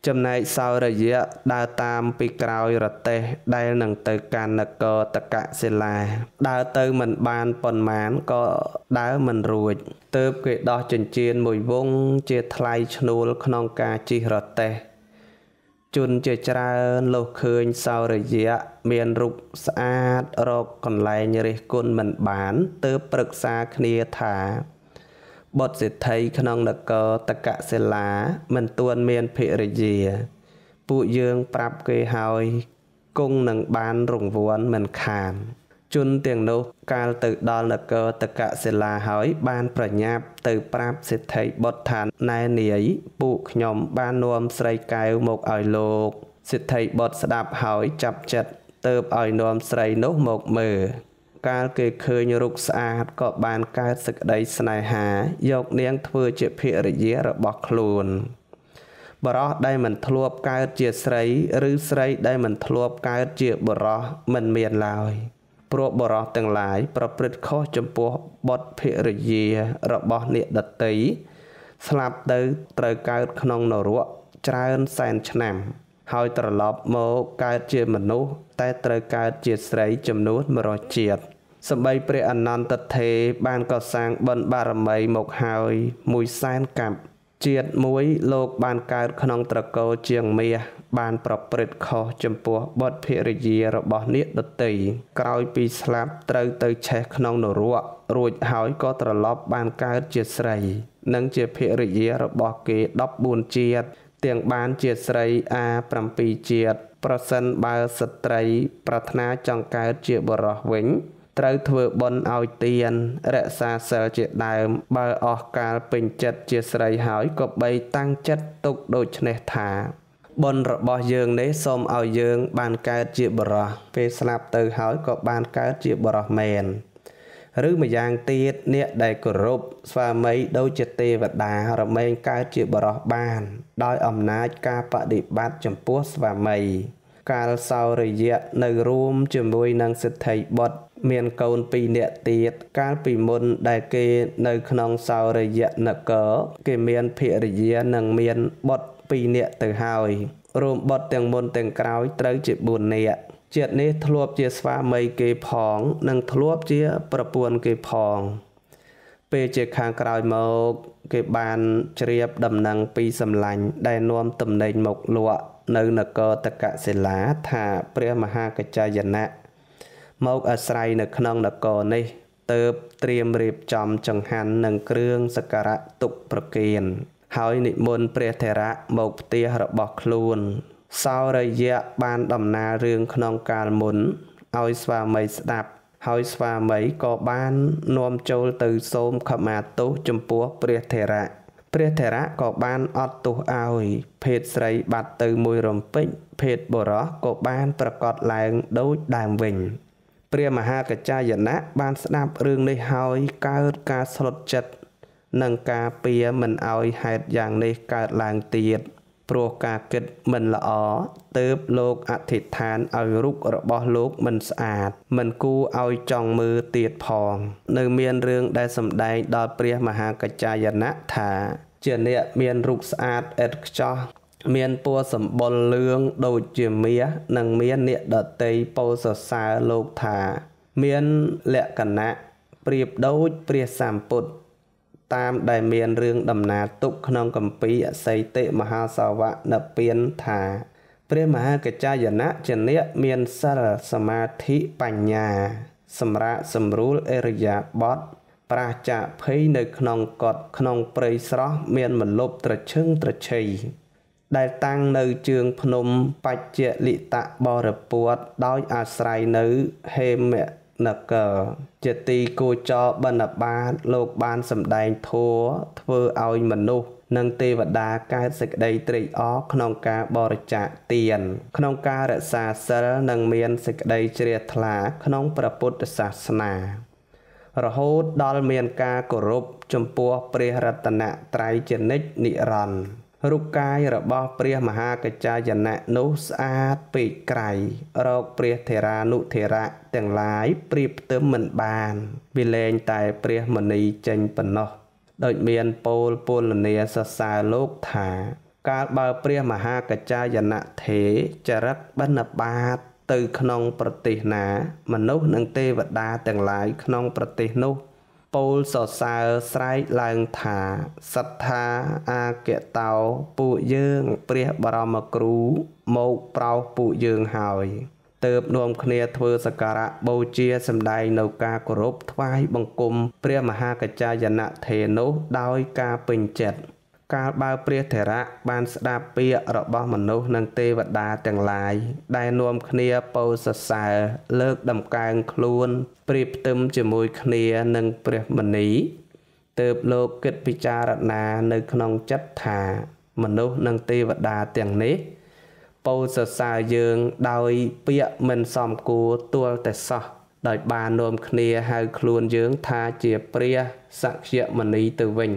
ចំណែកសោរយៈដើរតាមពីក្រោយរទេះដែលនឹងទៅកាន់នគរតកសិលាដើរទៅមិនបានប៉ុន្មានក៏ដើរមិនរួចទើបគេដោះចិញ្ចៀនមួយវង់ជាថ្លៃឈ្នួលក្នុងការជិះរទេះជនជាច្រើនលុះឃើញសោរយៈមានរូបស្អាតរកកន្លែងរិះគន់មិនបានទើបប្រឹក្សាគ្នាថាបុត្រសេដ្ឋីក្នុងនគរតកសិលាមិនទួនមានភរិយាពួកយើងប្រាប់គេហើយគង់នឹងបានរង្វាន់មិនខានជនទាំងនោះកាលទៅដល់នគរតកសិលាហើយបានប្រញាប់ទៅប្រាប់សេដ្ឋីបុត្រថាណែនាយពួកខ្ញុំបាននាំស្រីកែវមកឲ្យលោកសេដ្ឋីបុត្រស្ដាប់ហើយចាប់ចិត្តទើបឲ្យនាំស្រីនោះមកមើលកាលគេឃើញរូបស្អាតក៏បានកើតសេចក្តីស្នេហាយកនាងធ្វើជាភរិយារបស់ខ្លួនបរោះដែលមិនធ្លាប់កើតជាស្រីឬស្រីដែលមិនធ្លាប់កើតជាបរោះមិនមានឡើយព្រោះបរោះទាំងឡាយប្រព្រឹត្តខុសចំពោះបុត្រភរិយារបស់អ្នកដតីស្លាប់ទៅត្រូវកើតក្នុងនរកច្រើនសែនឆ្នាំហើយត្រឡប់មកកើតជាមនុស្សតែត្រូវកើតជាស្រីចំនួន100ជាតិសម្បីព្រះអនន្តថេរបានកសាងបុណ្យបារមីមកហើយ100,000 កាប់ជាតិមួយលោកបានកើតក្នុងត្រកូលជាងមាសបានប្រព្រឹត្តខុសចំពោះបុត្រភរិយារបស់នាគដតីក្រោយពីស្លាប់ត្រូវទៅឆេះក្នុងនរករួចហើយក៏ត្រឡប់បានកើតជាស្រីនិងជាភរិយារបស់គេ14ជាតិទាំងបានជាស្រី7ជាតិប្រសិនបើស្ត្រីប្រាថ្នាចង់កើតជាបុរសវិញត្រូវធ្វើបុណ្យឲ្យទានរក្សាសិលជាដើមបើអស់កាលពេញចិត្តជាស្រីហើយក៏បីតាំងចិត្តទុកដូច្នេះថាបុណ្យរបស់យើងនេះសូមឲ្យយើងបានកើតជាបុរសពេលស្លាប់ទៅហើយក៏បានកើតជាបុរសមែនឬម្យ៉ាងទៀតអ្នកដែលគោរពស្វាមីដូចជាទេវតារមែងកើតជាបុរសបានដោយអំណាចការបដិបត្តិចំពោះស្វាមីកាលសោរយៈនៅរួមជាមួយនឹងសិទ្ធិបុត្រមានកូន2នាក់ទៀតកាលពីមុនដែលគេនៅក្នុងសោរយៈនគរគេមានភរិយានិងមានបុត្រ2នាក់ទៅហើយរួមបុត្រទាំងមុនទាំងក្រោយត្រូវជា4នាក់ជាតិនេះធ្លាប់ជាស្វាមីគេផងនិងធ្លាប់ជាប្រពន្ធគេផងពេលជាខាងក្រោយមកគេបានជ្រាបដំណឹងពីសម្លាញ់ដែលនាំទំនិញមកលក់នៅនគរតកសិលាថាព្រះមហាកច្ចាយណៈមកអាស្រ័យនៅក្នុងនគរនេះទើបត្រៀមរៀបចំចង្ហាន់និងគ្រឿងសក្ការៈទុកប្រគេនហើយនិមន្តព្រះថេរៈមកផ្ទះរបស់ខ្លួនសោរយៈបានដំណើររឿងក្នុងកាលមុនឲ្យស្វាមីស្ដាប់ហើយស្វាមីក៏បាននាំចូលទៅសូមខមាទោសចំពោះព្រះថេរៈព្រះថេរៈក៏បានអត់ទោសឲ្យភេទស្រីបាត់ទៅមួយរំពេចភេទបុរសក៏បានប្រកាសឡើងដូចដើមវិញព្រះមហាកច្ចាយណៈបានស្ដាប់រឿងនេះហើយកើតការស្លុតចិត្តនិងការពៀមិនឲ្យហេតុយ៉ាងនេះកើតឡើងទៀតព្រោះការគិតមិនល្អទើបលោកអធិដ្ឋានឲ្យរូបរបស់លោកមិនស្អាតមិនគួរឲ្យចង់មើលទៀតផងនៅមានរឿងដែលសម្ដែងដល់ព្រះមហាកច្ចាយណៈថាជាអ្នកមានរូបស្អាតឥតខ្ចោះមានពណ៌សម្បុរលឿងដូចជាមាសនិងមានអ្នកដតីពោលសរសើរលោកថាមានលក្ខណៈប្រៀបដូចព្រះសម្ពុទ្ធតាមដែលមានរឿងដំណាលទុកក្នុងគម្ពីរអសីតិមហាសាវកនិព្វានថា ព្រះមហាកច្ចាយណៈជាអ្នកមានសិលសមាធិបញ្ញាសម្រាប់សម្រួលអរិយាបថប្រាចាភ័យនៅក្នុងកត់ក្នុងព្រៃស្រស់មានមលប់ត្រឈឹងត្រឈៃដែលតាំងនៅជើងភ្នំបច្ចលិតបរិពុទ្ធដោយអាស្រ័យនៅហេមនគរជាទីគោចរបិណ្ឌបាតលោកបានសម្ដែងធម៌ធ្វើឲ្យមនុស្សនិងទេវតាកើតសេចក្តីត្រេកអរក្នុងការបរិច្ចាគទានក្នុងការរក្សាសិលនិងមានសេចក្តីជ្រះថ្លាក្នុងព្រះពុទ្ធសាសនារហូតដល់មានការគោរពចំពោះព្រះរតនត្រ័យជានិច្ចនិរន្តរ៍រូបកាយរបស់ព្រះមហាកច្ចាយណៈនោះស្អាតពេកក្រៃរកព្រះធេរានុធេរៈទាំងឡាយប្រៀបផ្ទឹមមិនបានវាលែងតែព្រះមុនីចេញប៉ុណ្ណោះដោយមានពោលពលនាសរសើរលោកថាកាលបើព្រះមហាកច្ចាយណៈថេរចរិតបិណ្ឌបាតទៅក្នុងប្រទេសណាមនុស្សនិងទេវតាទាំងឡាយក្នុងប្រទេសនោះពោលសរសើរស្រែកឡើងថាសត្ថាអាកតោពួកយើងព្រះបរមគ្រូមកប្រោសពួកយើងហើយទើបនាំគ្នាធ្វើសក្ការៈបូជាសម្ដែងនៅការគោរពថ្វាយបង្គំព្រះមហាកច្ចាយណៈថេរនោះដោយការពេញចិត្តកាលបើព្រះធរៈបានស្ដាប់ពាក្យរបស់មនុស្សនិងទេវតាទាំងឡាយដែលនាំគ្នាពោលសរសើរលើកដំកើងខ្លួនប្រៀបផ្ទឹមជាមួយគ្នានឹងព្រះមុនីទើបលោកគិតពិចារណានៅក្នុងចិត្តថាមនុស្សនិងទេវតាទាំងនេះពោលសរសើរយើងដោយពាក្យមិនសមគួរទាល់តែសោះដោយបាននាំគ្នាហៅខ្លួនយើងថាជាព្រះសក្យមុនីទៅវិញ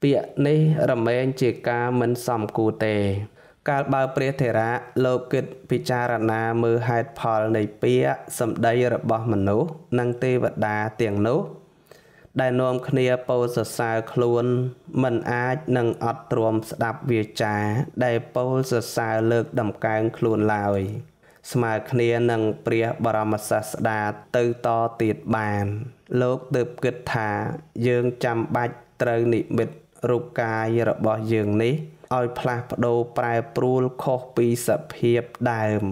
ពាក្យនេះរមែងជាការមិនសមគួរទេកាលបើព្រះធេរៈលោកគិតពិចារណាមើលហេតុផលនៃពាក្យសម្ដីរបស់មនុស្សនិងទេវតាទាំងនោះដែលនាំគ្នាពោលសរសើរខ្លួនមិនអាចនឹងអត់ទ្រាំស្ដាប់វាចាដែលពោលសរសើរលើកដំកើងខ្លួនឡើយស្មើគ្នានឹងព្រះបរមសាស្តាទៅតទៀតបានលោកទើបគិតថាយើងចាំបាច់ត្រូវនិមិត្តរូបកាយរបស់យើងនេះឲ្យផ្លាស់ប្ដូរប្រែប្រួលខុសពីសភាពដើម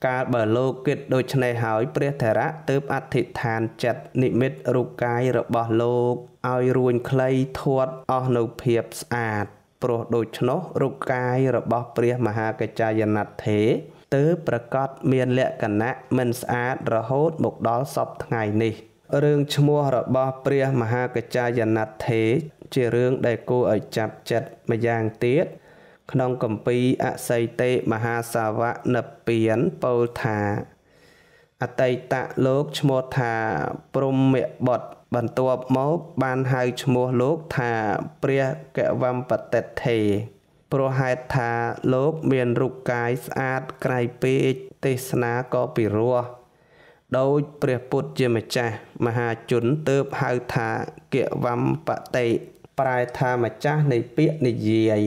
កាលបើលោកគិតដូច្នេះហើយព្រះធរៈទើបអធិដ្ឋានចិត្តនិមិត្តរូបកាយរបស់លោកឲ្យរួញខ្លីធាត់អស់នៅភាពស្អាតព្រោះដូច្នោះរូបកាយរបស់ព្រះមហាកច្ចាយណៈថេរទើបប្រកាសមានលក្ខណៈមិនស្អាតរហូតមកដល់សពថ្ងៃនេះរឿងឈ្មោះរបស់ព្រះមហាកច្ចាយណៈថេរជារឿងដែលគួរឲ្យចាប់ចិត្តម្យ៉ាងទៀតក្នុងគម្ពីរអសីតេមហាសាវកនិព្វានពោលថាអតីតលោកឈ្មោះថាព្រហ្មបុត្របន្ទាប់មកបានហៅឈ្មោះលោកថាព្រះកវមបតិថេរព្រោះហេតុថាលោកមានរូបកាយស្អាតក្រៃពេកទេសនាក៏ពិរោះដោយព្រះពុទ្ធជាម្ចាស់មហាជនទើបហៅថាកវមបតិប្រែថាម្ចាស់នៃពាក្យនិយាយ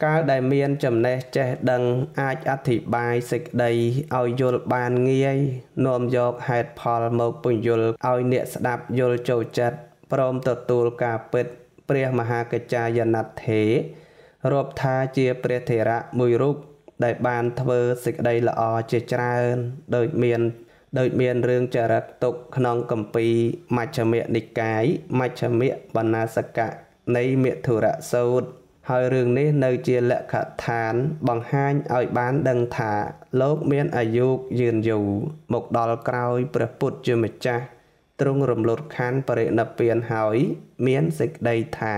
កាលដែលមានចំណេះចេះដឹងអាចអធិប្បាយសេចក្តីឲ្យយល់បានងាយនាំយកហេតុផលមកពន្យល់ឲ្យអ្នកស្ដាប់យល់ចូលចិត្តព្រមទទួលការពិតព្រះមហាកច្ចាយណៈថេររាប់ថាជាព្រះធេរៈមួយរូបដែលបានធ្វើសេចក្តីល្អជាច្រើនដោយមានរឿងចរិតទុកក្នុងគម្ពីរមជ្ឈិមនិកាយមជ្ឈិមបណ្ណាសកៈនៃមិថុរសូត្រហើយរឿងនេះនៅជាលក្ខដ្ឋានបង្ហាញឲ្យបានដឹងថាលោកមានអាយុយឺនយូរមកដល់ក្រោយព្រះពុទ្ធជាម្ចាស់ទ្រង់រំលត់ខណ្ឌបរិនិព្វានហើយមានសេចក្តីថា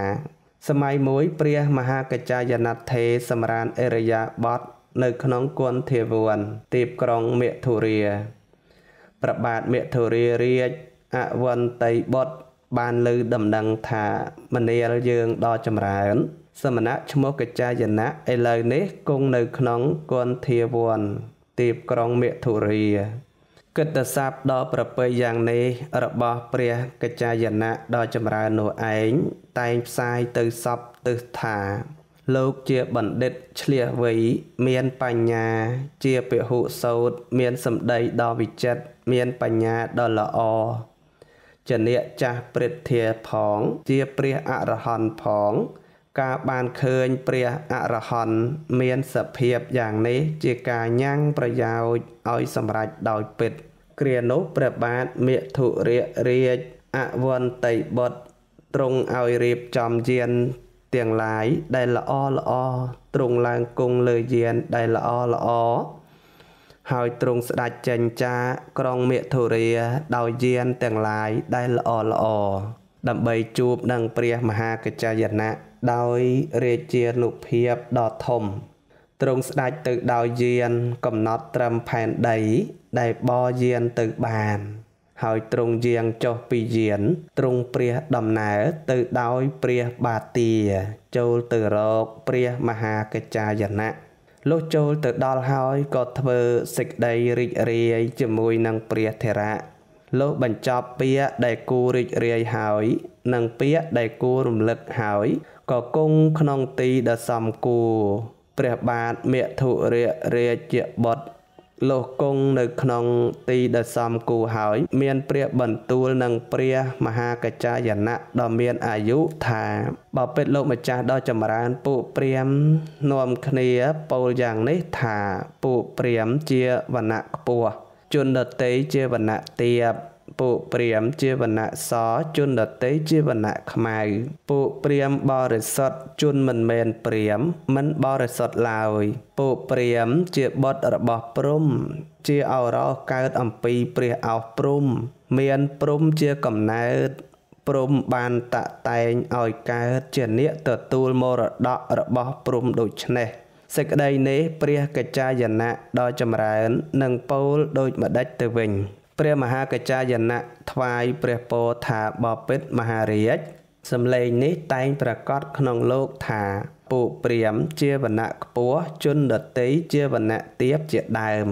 សម័យមួយព្រះមហាកច្ចាយណៈថេរសម្រានអរិយាបថនៅក្នុងគន្ធេវ័នទីក្រុងមិថុរាព្រះបាទមិថុរារាជអវន្តីបុត្របានឮដំណឹងថាមនាលយើងដ៏ចម្រើនសមណៈឈ្មោះកច្ចាយណៈឥឡូវនេះគង់នៅក្នុងគន្ធេវ័នទីក្រុងមិថុរាកិត្តិស័ព្ទដ៏ប្រពៃយ៉ាងនេះរបស់ព្រះកច្ចាយណៈដ៏ចម្រើននោះឯងតែងផ្សាយទៅសពទិសថាលោកជាបណ្ឌិតឆ្លៀសវៃមានបញ្ញាជាពហុសោតមានសម្ដីដ៏វិចិត្រមានបញ្ញាដ៏ល្អជាអ្នកចាស់ព្រឹទ្ធាផងជាព្រះអរហន្តផង ការបានឃើញព្រះអរហន្តមានសភាពយ៉ាងនេះជាការញ៉ាំងប្រយោជន៍ឲ្យសម្រេចដោយពិតគ្រានោះព្រះបាទមិថុរៈរាជអវន្តិបុត្រទ្រង់ឲ្យរៀបចំយានទាំងឡាយដែលល្អទ្រង់ឡើងគង់លើយានដែលល្អហើយទ្រង់ស្ដេចចេញចាកក្រុងមិថុរាដោយយានទាំងឡាយដែលល្អដើម្បីជួបនឹងព្រះមហាកច្ចាយណៈដោយរាជានុភាពដ៏ធំទ្រង់ស្ដេចទៅដោយយានកំណត់ត្រឹមផែនដីដែលបរយានទៅបានហើយទ្រង់យាងចុះពីយានទ្រង់ព្រះដំណើរទៅដោយព្រះបាទាចូលទៅរកព្រះមហាកច្ចាយណៈលុះចូលទៅដល់ហើយក៏ធ្វើសេចក្តីរីករាយជាមួយនឹងព្រះថេរៈលុះបញ្ចប់ពាក្យដែលគួររីករាយហើយនិងពាក្យដែលគួររំលឹកហើយក៏គង់ក្នុងទីដ៏សមគួរព្រះបាទមិថុរៈរាជបុត្រលុះគង់នៅក្នុងទីដ៏សមគួរហើយមានព្រះបន្ទូលនឹងព្រះមហាកច្ចាយណៈដ៏មានអាយុថាបើពិតលោកម្ចាស់ដ៏ចម្រើនពួកព្រាហ្មណ៍នាំគ្នាពោលយ៉ាងនេះថាពួកព្រាហ្មណ៍ជាវណ្ណៈខ្ពស់ជនដទៃជាវណ្ណៈទាបពួកព្រាហ្មណ៍ជាវណ្ណៈសជនដទៃជាវណ្ណៈខ្មៅពួកព្រាហ្មណ៍បរិសុទ្ធជនមិនមែនព្រាហ្មណ៍មិនបរិសុទ្ធឡើយពួកព្រាហ្មណ៍ជាបុត្ររបស់ព្រហ្មជាឱរសកើតអំពីព្រះឱសព្រហ្មមានព្រហ្មជាកំណើតព្រហ្មបានតាក់តែងឲ្យកើតជាអ្នកទទួលមរតករបស់ព្រហ្មដូច្នេះសេចក្តីនេះព្រះកច្ចាយណៈដ៏ចម្រើននឹងពោលដូចម្ដេចទៅវិញព្រះមហាកច្ចាយណៈថ្វាយព្រះពរថាបពិតមហារាជសំឡេងនេះតែងប្រកាសក្នុងលោកថាពួកព្រាហ្មណ៍ជាវណ្ណៈខ្ពស់ជនដទៃជាវណ្ណៈទាបជាដើម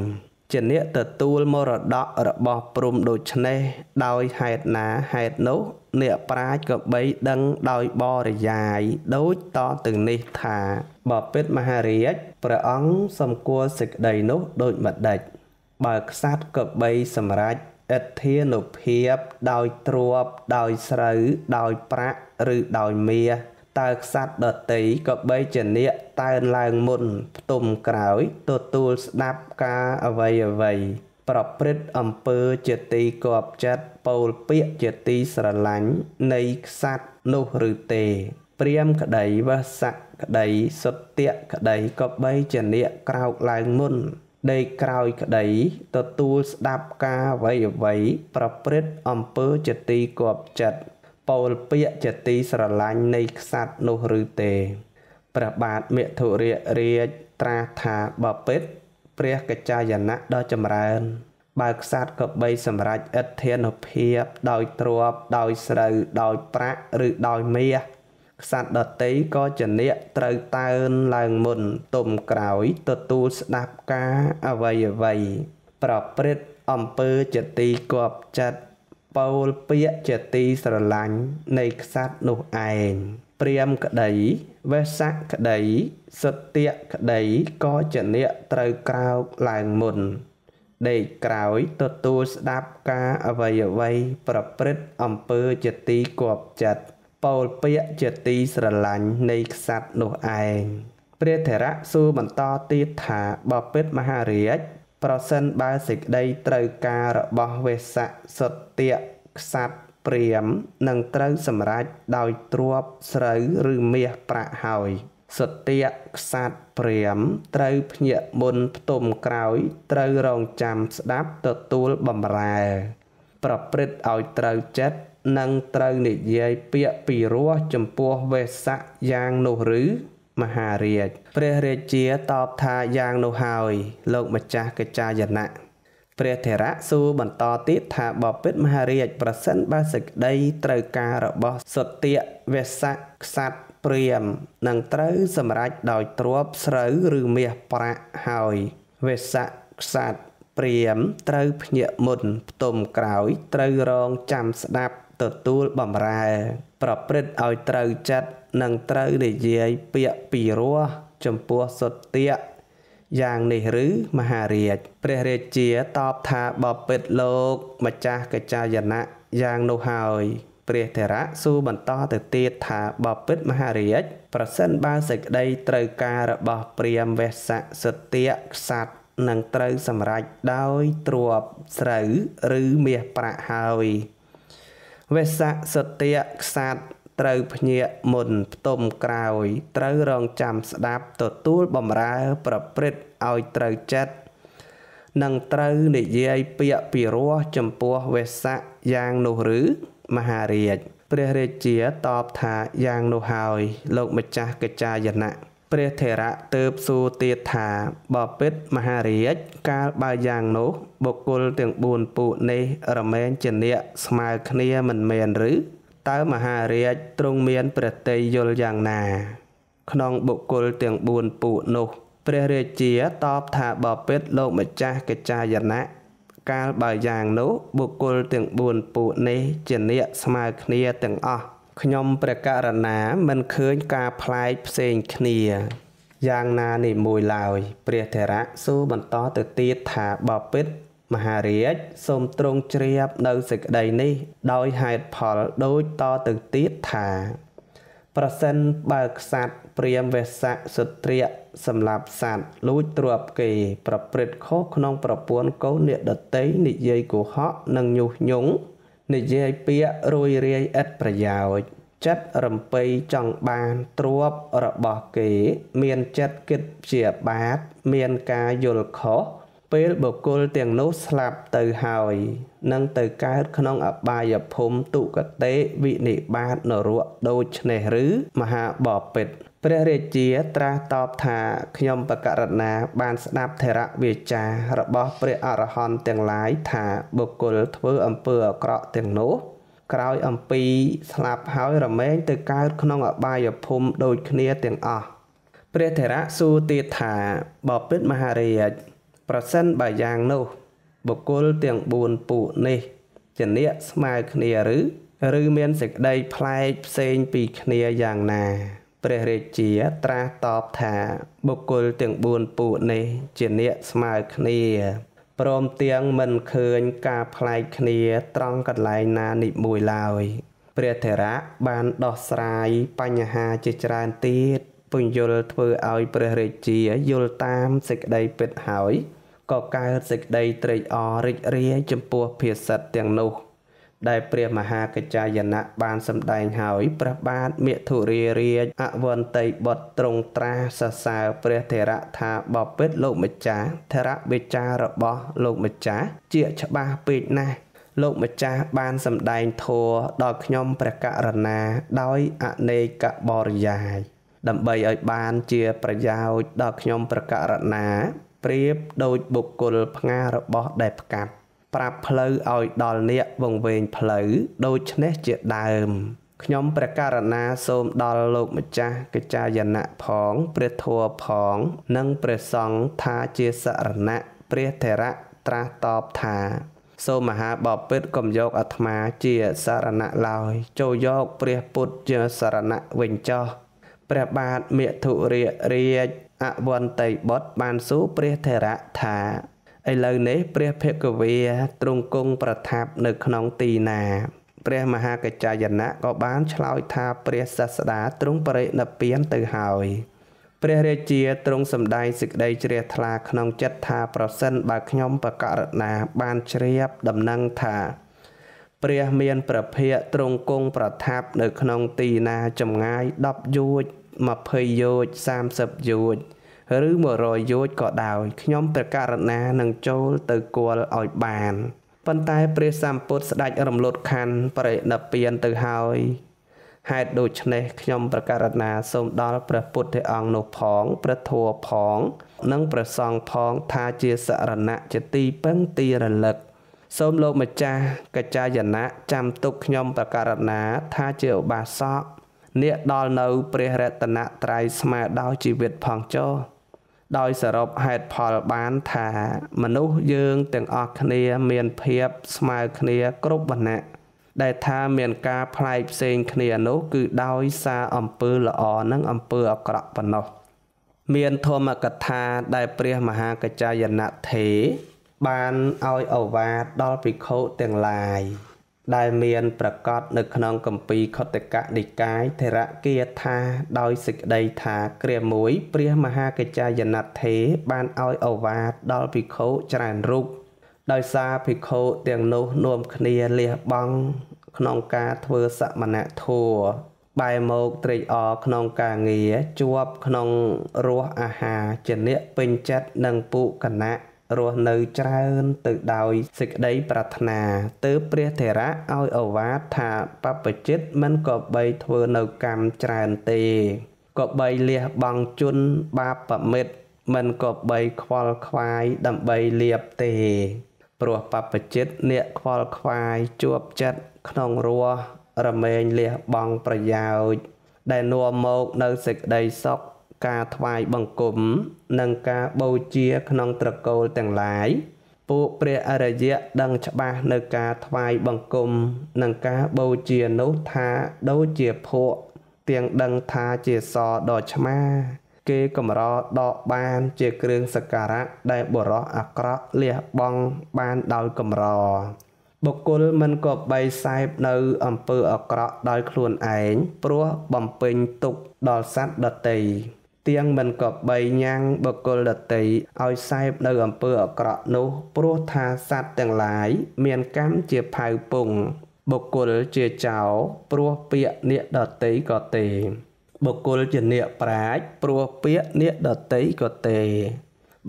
ជាអ្នកទទួលមរតករបស់ព្រហ្មដូច្នេះដោយហេតុណាហេតុនោះអ្នកប្រាជ្ញក៏បីដឹងដោយបរិយាយដូចតទៅនេះថាបពិតមហារាជព្រះអង្គសម្គាល់សេចក្តីនោះដូចម្ដេចបើក្សត្រក៏បីសម្រេចឥទ្ធានុភាពដោយទ្រព្យដោយស្រូវដោយប្រាក់ឬដោយមាសតើក្សត្រដតីក៏បីជាអ្នកតើនឡើងមុនផ្ទុំក្រោយទទួលស្ដាប់ការអ្វីប្រព្រឹត្តអំពើជាទីគប់ចិត្តពោលពាក្យជាទីស្រឡាញ់នៃក្សត្រនោះឬទេព្រាហ្មណ៍ក្តីវស្សៈក្តីសុទ្ធៈក្តីក៏បីជាអ្នកក្រោកឡើងមុនដេកក្រោយក្តីទទួលស្ដាប់ការអ្វីប្រព្រឹត្តអំពើជាទីគប់ចិត្តពោលពាក្យជាទីស្រឡាញ់នៃក្សត្រនោះឬទេព្រះបាទមិថុរៈរាជត្រាស់ថាបពិតព្រះកច្ចាយណៈដ៏ចម្រើនបើក្សត្រក៏បីសម្រេចឥទ្ធានុភាពដោយទ្រព្យដោយស្រូវដោយប្រាក់ឬដោយមាសក្សត្រដតីក៏ជាអ្នកត្រូវតើនឡើងមុនទុំក្រោយទទួលស្ដាប់ការអ្វីប្រព្រឹត្តអំពើជាទីគប់ចិត្តពោលពាក្យជាទីស្រឡាញ់នៃក្សត្រនោះឯងព្រាហ្មណ៍ក្តីវស្សៈក្តីសុទ្ធៈក្តីក៏ជាអ្នកត្រូវក្រោកឡើងមុនដេកក្រោយទទួលស្ដាប់ការអ្វីប្រព្រឹត្តអំពើជាទីគប់ចិត្តពោលពាក្យជាទីស្រឡាញ់នៃក្សត្រនោះឯងព្រះថេរៈសួរបន្តទៀតថាបពិតមហារាជប្រសិនបើសេចក្តីត្រូវការរបស់វស្សៈសុទ្ធៈក្សត្រព្រាហ្មណ៍នឹងត្រូវសម្រេចដោយទ្រព្យស្រូវឬមាសប្រាក់ហើយសុទ្ធៈក្សត្រព្រាហ្មណ៍ត្រូវភ្ញាក់មុនផ្ទុំក្រោយត្រូវរងចាំស្ដាប់ទទួលបម្រើប្រព្រឹត្តឲ្យត្រូវចិត្តនិងត្រូវនិយាយពាក្យពីរោះចំពោះវស្សៈយ៉ាងនោះឬមហារាជព្រះរាជាតបថាយ៉ាងនោះហើយលោកម្ចាស់កច្ចាយណៈព្រះថេរៈសួរបន្តទៀតថាបពិតមហារាជប្រសិនបើសេចក្តីត្រូវការរបស់សុទ្ធៈវស្សៈក្សត្រព្រាហ្មណ៍នឹងត្រូវសម្រេចដោយទ្រព្យស្រូវឬមាសប្រាក់ហើយវស្សៈក្សត្រព្រាហ្មណ៍ត្រូវភ្ញាក់មុនផ្ទុំក្រោយត្រូវរងចាំស្ដាប់ទទួលបម្រើប្រព្រឹត្តឲ្យត្រូវចិត្តនិងត្រូវនិយាយពាក្យពីរោះចំពោះសុទ្ធៈយ៉ាងនេះឬមហារាជព្រះរាជាតបថាបពិតលោកម្ចាស់កច្ចាយណៈយ៉ាងនោះហើយ ព្រះថេរៈសួរបន្តទៅទៀតថាបពិតមហារាជប្រសិនបើសេចក្តីត្រូវការរបស់ព្រាហ្មណ៍វស្សៈសត្យក្សត្រនឹងត្រូវសម្រេចដោយទ្រព្យស្រូវឬមាសប្រាក់ហើយវស្សៈសត្យក្សត្រត្រូវភ្ញាក់មុនផ្ទុំក្រោយត្រូវរងចាំស្ដាប់ទទួលបម្រើប្រព្រឹត្តឲ្យត្រូវចិត្តនឹងត្រូវនិយាយពាក្យពិរោះចំពោះវស្សៈយ៉ាងនោះឬមហារាជព្រះរាជាតបថាយ៉ាងនោះហើយលោកម្ចាស់កិច្ចាយណៈព្រះថេរៈទើបសួរទៀតថាបពិតមហារាជកាលបើយ៉ាងនោះបុគ្គលទាំង4ពួកនេះរមែងជាអ្នកស្មើគ្នាមិនមែនឬតើមហារាជទ្រង់មានព្រះទ័យយល់យ៉ាងណាក្នុងបុគ្គលទាំង4ពួកនោះព្រះរាជាតបថាបពិតលោកម្ចាស់កិច្ចាយណៈកាលបើយ៉ាងនោះបុគ្គលទាំង4ពួកនេះជាអ្នកស្មើគ្នាទាំងអស់ខ្ញុំព្រះករុណាមិនឃើញការប្លែកផ្សេងគ្នាយ៉ាងណានេះមួយឡើយព្រះថេរៈសួរបន្តទៅទៀតថាបពិតមហារាជសូមទ្រង់ជ្រាបនៅសេចក្តីនេះដោយហេតុផលដូចតទៅទៀតថាប្រសិនបើក្សត្រព្រាហ្មណ៍វស្សៈសត្យសម្លាប់សត្វលួចទ្រព្យគេប្រព្រឹត្តខុសក្នុងប្រពន្ធកូនអ្នកដតីនិយាយកុហកនិងញុះញង់និយាយពាក្យរួយរាយឥតប្រយោជន៍ចិត្តរំពៃចង់បានទ្រព្យរបស់គេមានចិត្តគិតព្យាបាទមានការយល់ខុសពេលបុគ្គលទាំងនោះស្លាប់ទៅហើយនឹងទៅកើតក្នុងអបាយភូមិទុគតិវិនិបាតនរកដូច្នេះឬមហាបពិតព្រះរាជាត្រាស់តបថាខ្ញុំបកករណាបានស្ដាប់ថេរវាចារបស់ព្រះអរហន្តទាំងឡាយថាបុគ្គលធ្វើអំពើអាក្រក់ទាំងនោះក្រោយអំពីស្លាប់ហើយរមែងទៅកើតក្នុងអបាយភូមិដូចគ្នាទាំងអស់ព្រះថេរៈសួរទៀតថាបពិតមហារាជប្រសិនបើយ៉ាងនោះបុគ្គលទាំង4ពួកនេះជាអ្នកស្មើគ្នាឬមានសេចក្តីប្លែកផ្សេងពីគ្នាយ៉ាងណាព្រះរាជាត្រាស់តបថាបុគ្គលទាំង4ពួកនេះជាអ្នកស្មើគ្នាព្រមទាំងមិនឃើញការប្លែកគ្នាត្រង់កន្លែងណានេះមួយឡើយព្រះថេរៈបានដោះស្រាយបញ្ហាជាច្រើនទៀតពន្យល់ធ្វើឲ្យព្រះរាជាយល់តាមសេចក្តីពិតហើយក៏កើតសេចក្តីត្រេកអររីករាយចំពោះភាសិតទាំងនោះដែលព្រះមហាកិច្ចាយណៈបានសម្ដែងហើយព្រះបាទមិថុរារាជអវន្តិបុត្រទ្រង់ត្រាស់សរសើរព្រះថេរៈថាបពិតលោកម្ចាស់ថេរវិចាររបស់លោកម្ចាស់ជាច្បាស់ពេកណាស់លោកម្ចាស់បានសម្ដែងធម៌ដល់ខ្ញុំព្រះករុណាដោយអនេកបរិយាយដើម្បីឲ្យបានជាប្រយោជន៍ដល់ខ្ញុំព្រះករុណាប្រៀបដូចបុគ្គលផ្ងារបស់ដែលផ្កាប់ប្រាប់ផ្លូវឲ្យដល់អ្នកវង្វេងផ្លូវដូច្នេះជាដើមខ្ញុំព្រះករុណាសូមដល់លោកម្ចាស់កិច្ចាយណៈផងព្រះធម៌ផងនិងព្រះសង្ឃថាជាសរណៈព្រះថេរៈត្រាស់តបថាសូមមហាបពិតកុំយកអាត្មាជាសរណៈឡើយចូលយកព្រះពុទ្ធជាសរណៈវិញចុះព្រះបាទមិថុរារាជអវន្តិបុត្របានសួរព្រះថេរៈថាឥឡូវនេះព្រះភិក្ខវេទ្រង់គង់ប្រថាប់នៅក្នុងទីណាព្រះមហាកិច្ចាយណៈក៏បានឆ្លើយថាព្រះសាស្តាទ្រង់បរិនិព្វានទៅហើយព្រះរាជាទ្រង់សម្ដែងសេចក្តីជ្រះថ្លាក្នុងចិត្តថាប្រសិនបើខ្ញុំបកករណាបានជ្រាបដំណឹងថាព្រះមានព្រះភ័ក្ត្រទ្រង់គង់ប្រថាប់នៅក្នុងទីណាចម្ងាយ10យោជន៍20យោជន៍30យោជន៍ឬ100យោជន៍ក៏ដោយខ្ញុំព្រះករុណានឹងចូលទៅគល់ឲ្យបានប៉ុន្តែព្រះសម្ពុទ្ធស្ដេចរំលត់ខណ្ឌបរិនិព្វានទៅហើយហេតុដូច្នេះខ្ញុំព្រះករុណាសូមដល់ព្រះពុទ្ធអង្គនោះផងព្រះធម៌ផងនិងព្រះសង្ឃផងថាជាសរណៈជាទីពឹងទីរលឹកសូមលោកម្ចាស់កិច្ចាយណៈចាំទុកខ្ញុំព្រះករុណាថាជាឧបាសកអ្នកដល់នៅព្រះរតនត្រ័យស្មើដោយជីវិតផងចុះដោយសរុបហេតុផលបានថាមនុស្សយើងទាំងអស់គ្នាមានភាពស្មើគ្នាគ្រប់វណ្ណៈដែលថាមានការប្លែកផ្សេងគ្នានោះគឺដោយសារអំពើល្អនិងអំពើអាក្រក់ប៉ុណ្ណោះមានធម្មកថាដែលព្រះមហាកិច្ចាយណៈថេរបានឲ្យឱវាទដល់ភិក្ខុទាំងឡាយ ដែលមានប្រកាសនៅក្នុងគម្ពីរខុទ្ទកនិកាយថេរគាថាដោយសេចក្តីថាគ្រាមួយព្រះមហាកិច្ចាយនដ្ឋេរបានឲ្យឱវាទដល់ភិក្ខុច្រើនរូបដោយសារភិក្ខុទាំងនោះនាំគ្នាលះបង់ក្នុងការធ្វើសមណធម៌បែរមកត្រេកអរក្នុងការងារជាប់ក្នុងរសអាហារជាអ្នកពេញចិត្តនិងពុគណៈរស់នៅច្រើនទៅដោយសេចក្តីប្រាថ្នាទើបព្រះថេរៈឲ្យឱវាទថាបព្វជិតមិនក៏បីធ្វើនៅកម្មច្រើនទេក៏បីលះបង់ជន់បាបមិត្តមិនក៏បីខ្វល់ខ្វាយដើម្បីលៀបទេព្រោះបព្វជិតអ្នកខ្វល់ខ្វាយជាប់ចិត្តក្នុងរសរមែងលះបង់ប្រយោជន៍ដែលនាំមកនៅសេចក្តីសុខការថ្វាយបង្គំនិងការបូជាក្នុងត្រកូលទាំងឡាយពួកព្រះអរិយៈដឹងច្បាស់នៅការថ្វាយបង្គំនិងការបូជានោះថាដូចជាភក់ទាំងដឹងថាជាសដ៏ឆ្មាគេកម្រដកបានជាគ្រឿងសក្ការៈដែលបុរសអាក្រក់លះបង់បានដោយកម្របុគ្គលមិនក៏បីសែបនៅអំពើអាក្រក់ដោយខ្លួនឯងព្រោះបំពេញទុក្ខដល់សត្វដទៃទាំងមិនក៏បីញ៉ាំងបុគ្គលដទៃឲ្យសែបនៅអំពើអាក្រក់នោះព្រោះថាសត្វទាំងឡាយមានកម្មជាផៅពងបុគ្គលជាចោរព្រោះពាក្យអ្នកដទៃក៏ទេបុគ្គលជាអ្នកប្រាជ្ញព្រោះពាក្យអ្នកដទៃក៏ទេ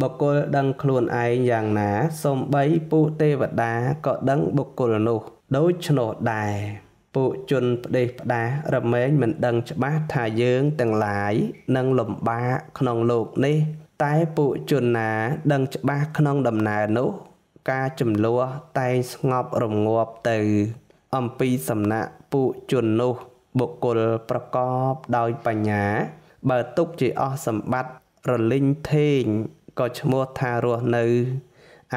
បុគ្គលដឹងខ្លួនឯងយ៉ាងណាសូម្បីពួកទេវតាក៏ដឹងបុគ្គលនោះដូច្នោះដែរពួកជនផ្ដេសផ្ដាសរមែងមិនដឹងច្បាស់ថាយើងទាំងឡាយនឹងលំបាកក្នុងលោកនេះតែពួកជនណាដឹងច្បាស់ក្នុងដំណើរនោះការចំនួនតែងស្ងប់រងាប់ទៅអំពីសំណាក់ពួកជននោះបុគ្គលប្រកបដោយបញ្ញាបើទុកជាអស់សម្បត្តិរលីងធេងក៏ឈ្មោះថារស់នៅ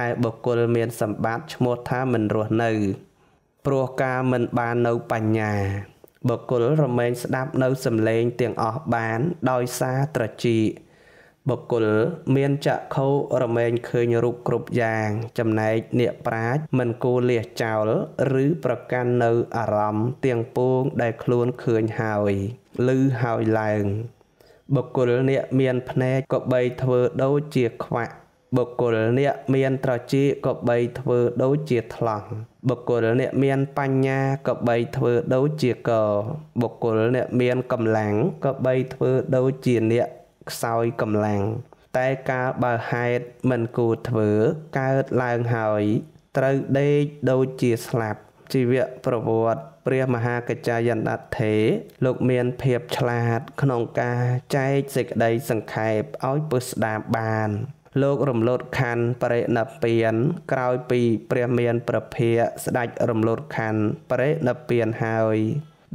ឯបុគ្គលមានសម្បត្តិឈ្មោះថាមិនរស់នៅព្រោះការមិនបាននៅបញ្ញាបុគ្គលរមែងស្ដាប់នៅសំឡេងទាំងអស់បានដោយសារត្រចៀកបុគ្គលមានចក្ខុរមែងឃើញរូបគ្រប់យ៉ាងចំណែកអ្នកប្រាជ្ញមិនគួរលះចោលឬប្រកាន់នៅអារម្មណ៍ទាំងពួងដែលខ្លួនឃើញហើយឮហើយឡើងបុគ្គលអ្នកមានភ្នែកក៏បីធ្វើដូចជាខ្វាក់បុគ្គលអ្នកមានត្រចៀកក៏បីធ្វើដូចជាថ្លោះបុគ្គលអ្នកមានបញ្ញាក៏បីធ្វើដូចជាកបុគ្គលអ្នកមានកម្លាំងក៏បីធ្វើដូចជាអ្នកខ្សោយកម្លាំងតែការបើហេតុមិនគួរធ្វើកើតឡើងហើយត្រូវដេកដូចជាស្លាប់ជីវប្រវត្តិព្រះមហាកិច្ចាយនដ្ឋេរលោកមានភាពឆ្លាតក្នុងការចែកសេចក្តីសង្ខេបឲ្យពុស្ដាបានលោករំលត់ខណ្ឌបរិនិព្វានក្រោយពីព្រះមានព្រះភិក្ខស្ដេចរំលត់ខណ្ឌបរិនិព្វានហើយ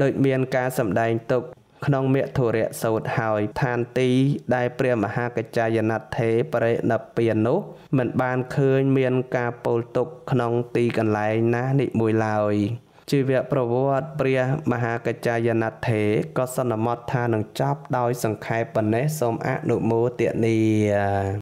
ដោយមានការសម្ដែងទុកក្នុងមធុរៈសូត្រហើយឋានទីដែលព្រះមហាកិច្ចាយនដ្ឋេរបរិនិព្វាននោះមិនបានឃើញមានការពោលទុកក្នុងទីកន្លែងណានេះមួយឡើយជីវប្រវត្តិព្រះមហាកិច្ចាយនដ្ឋេរក៏សន្មតថានឹងចប់ដោយសង្ខេបប៉ុណ្ណេះសូមអនុមោទនា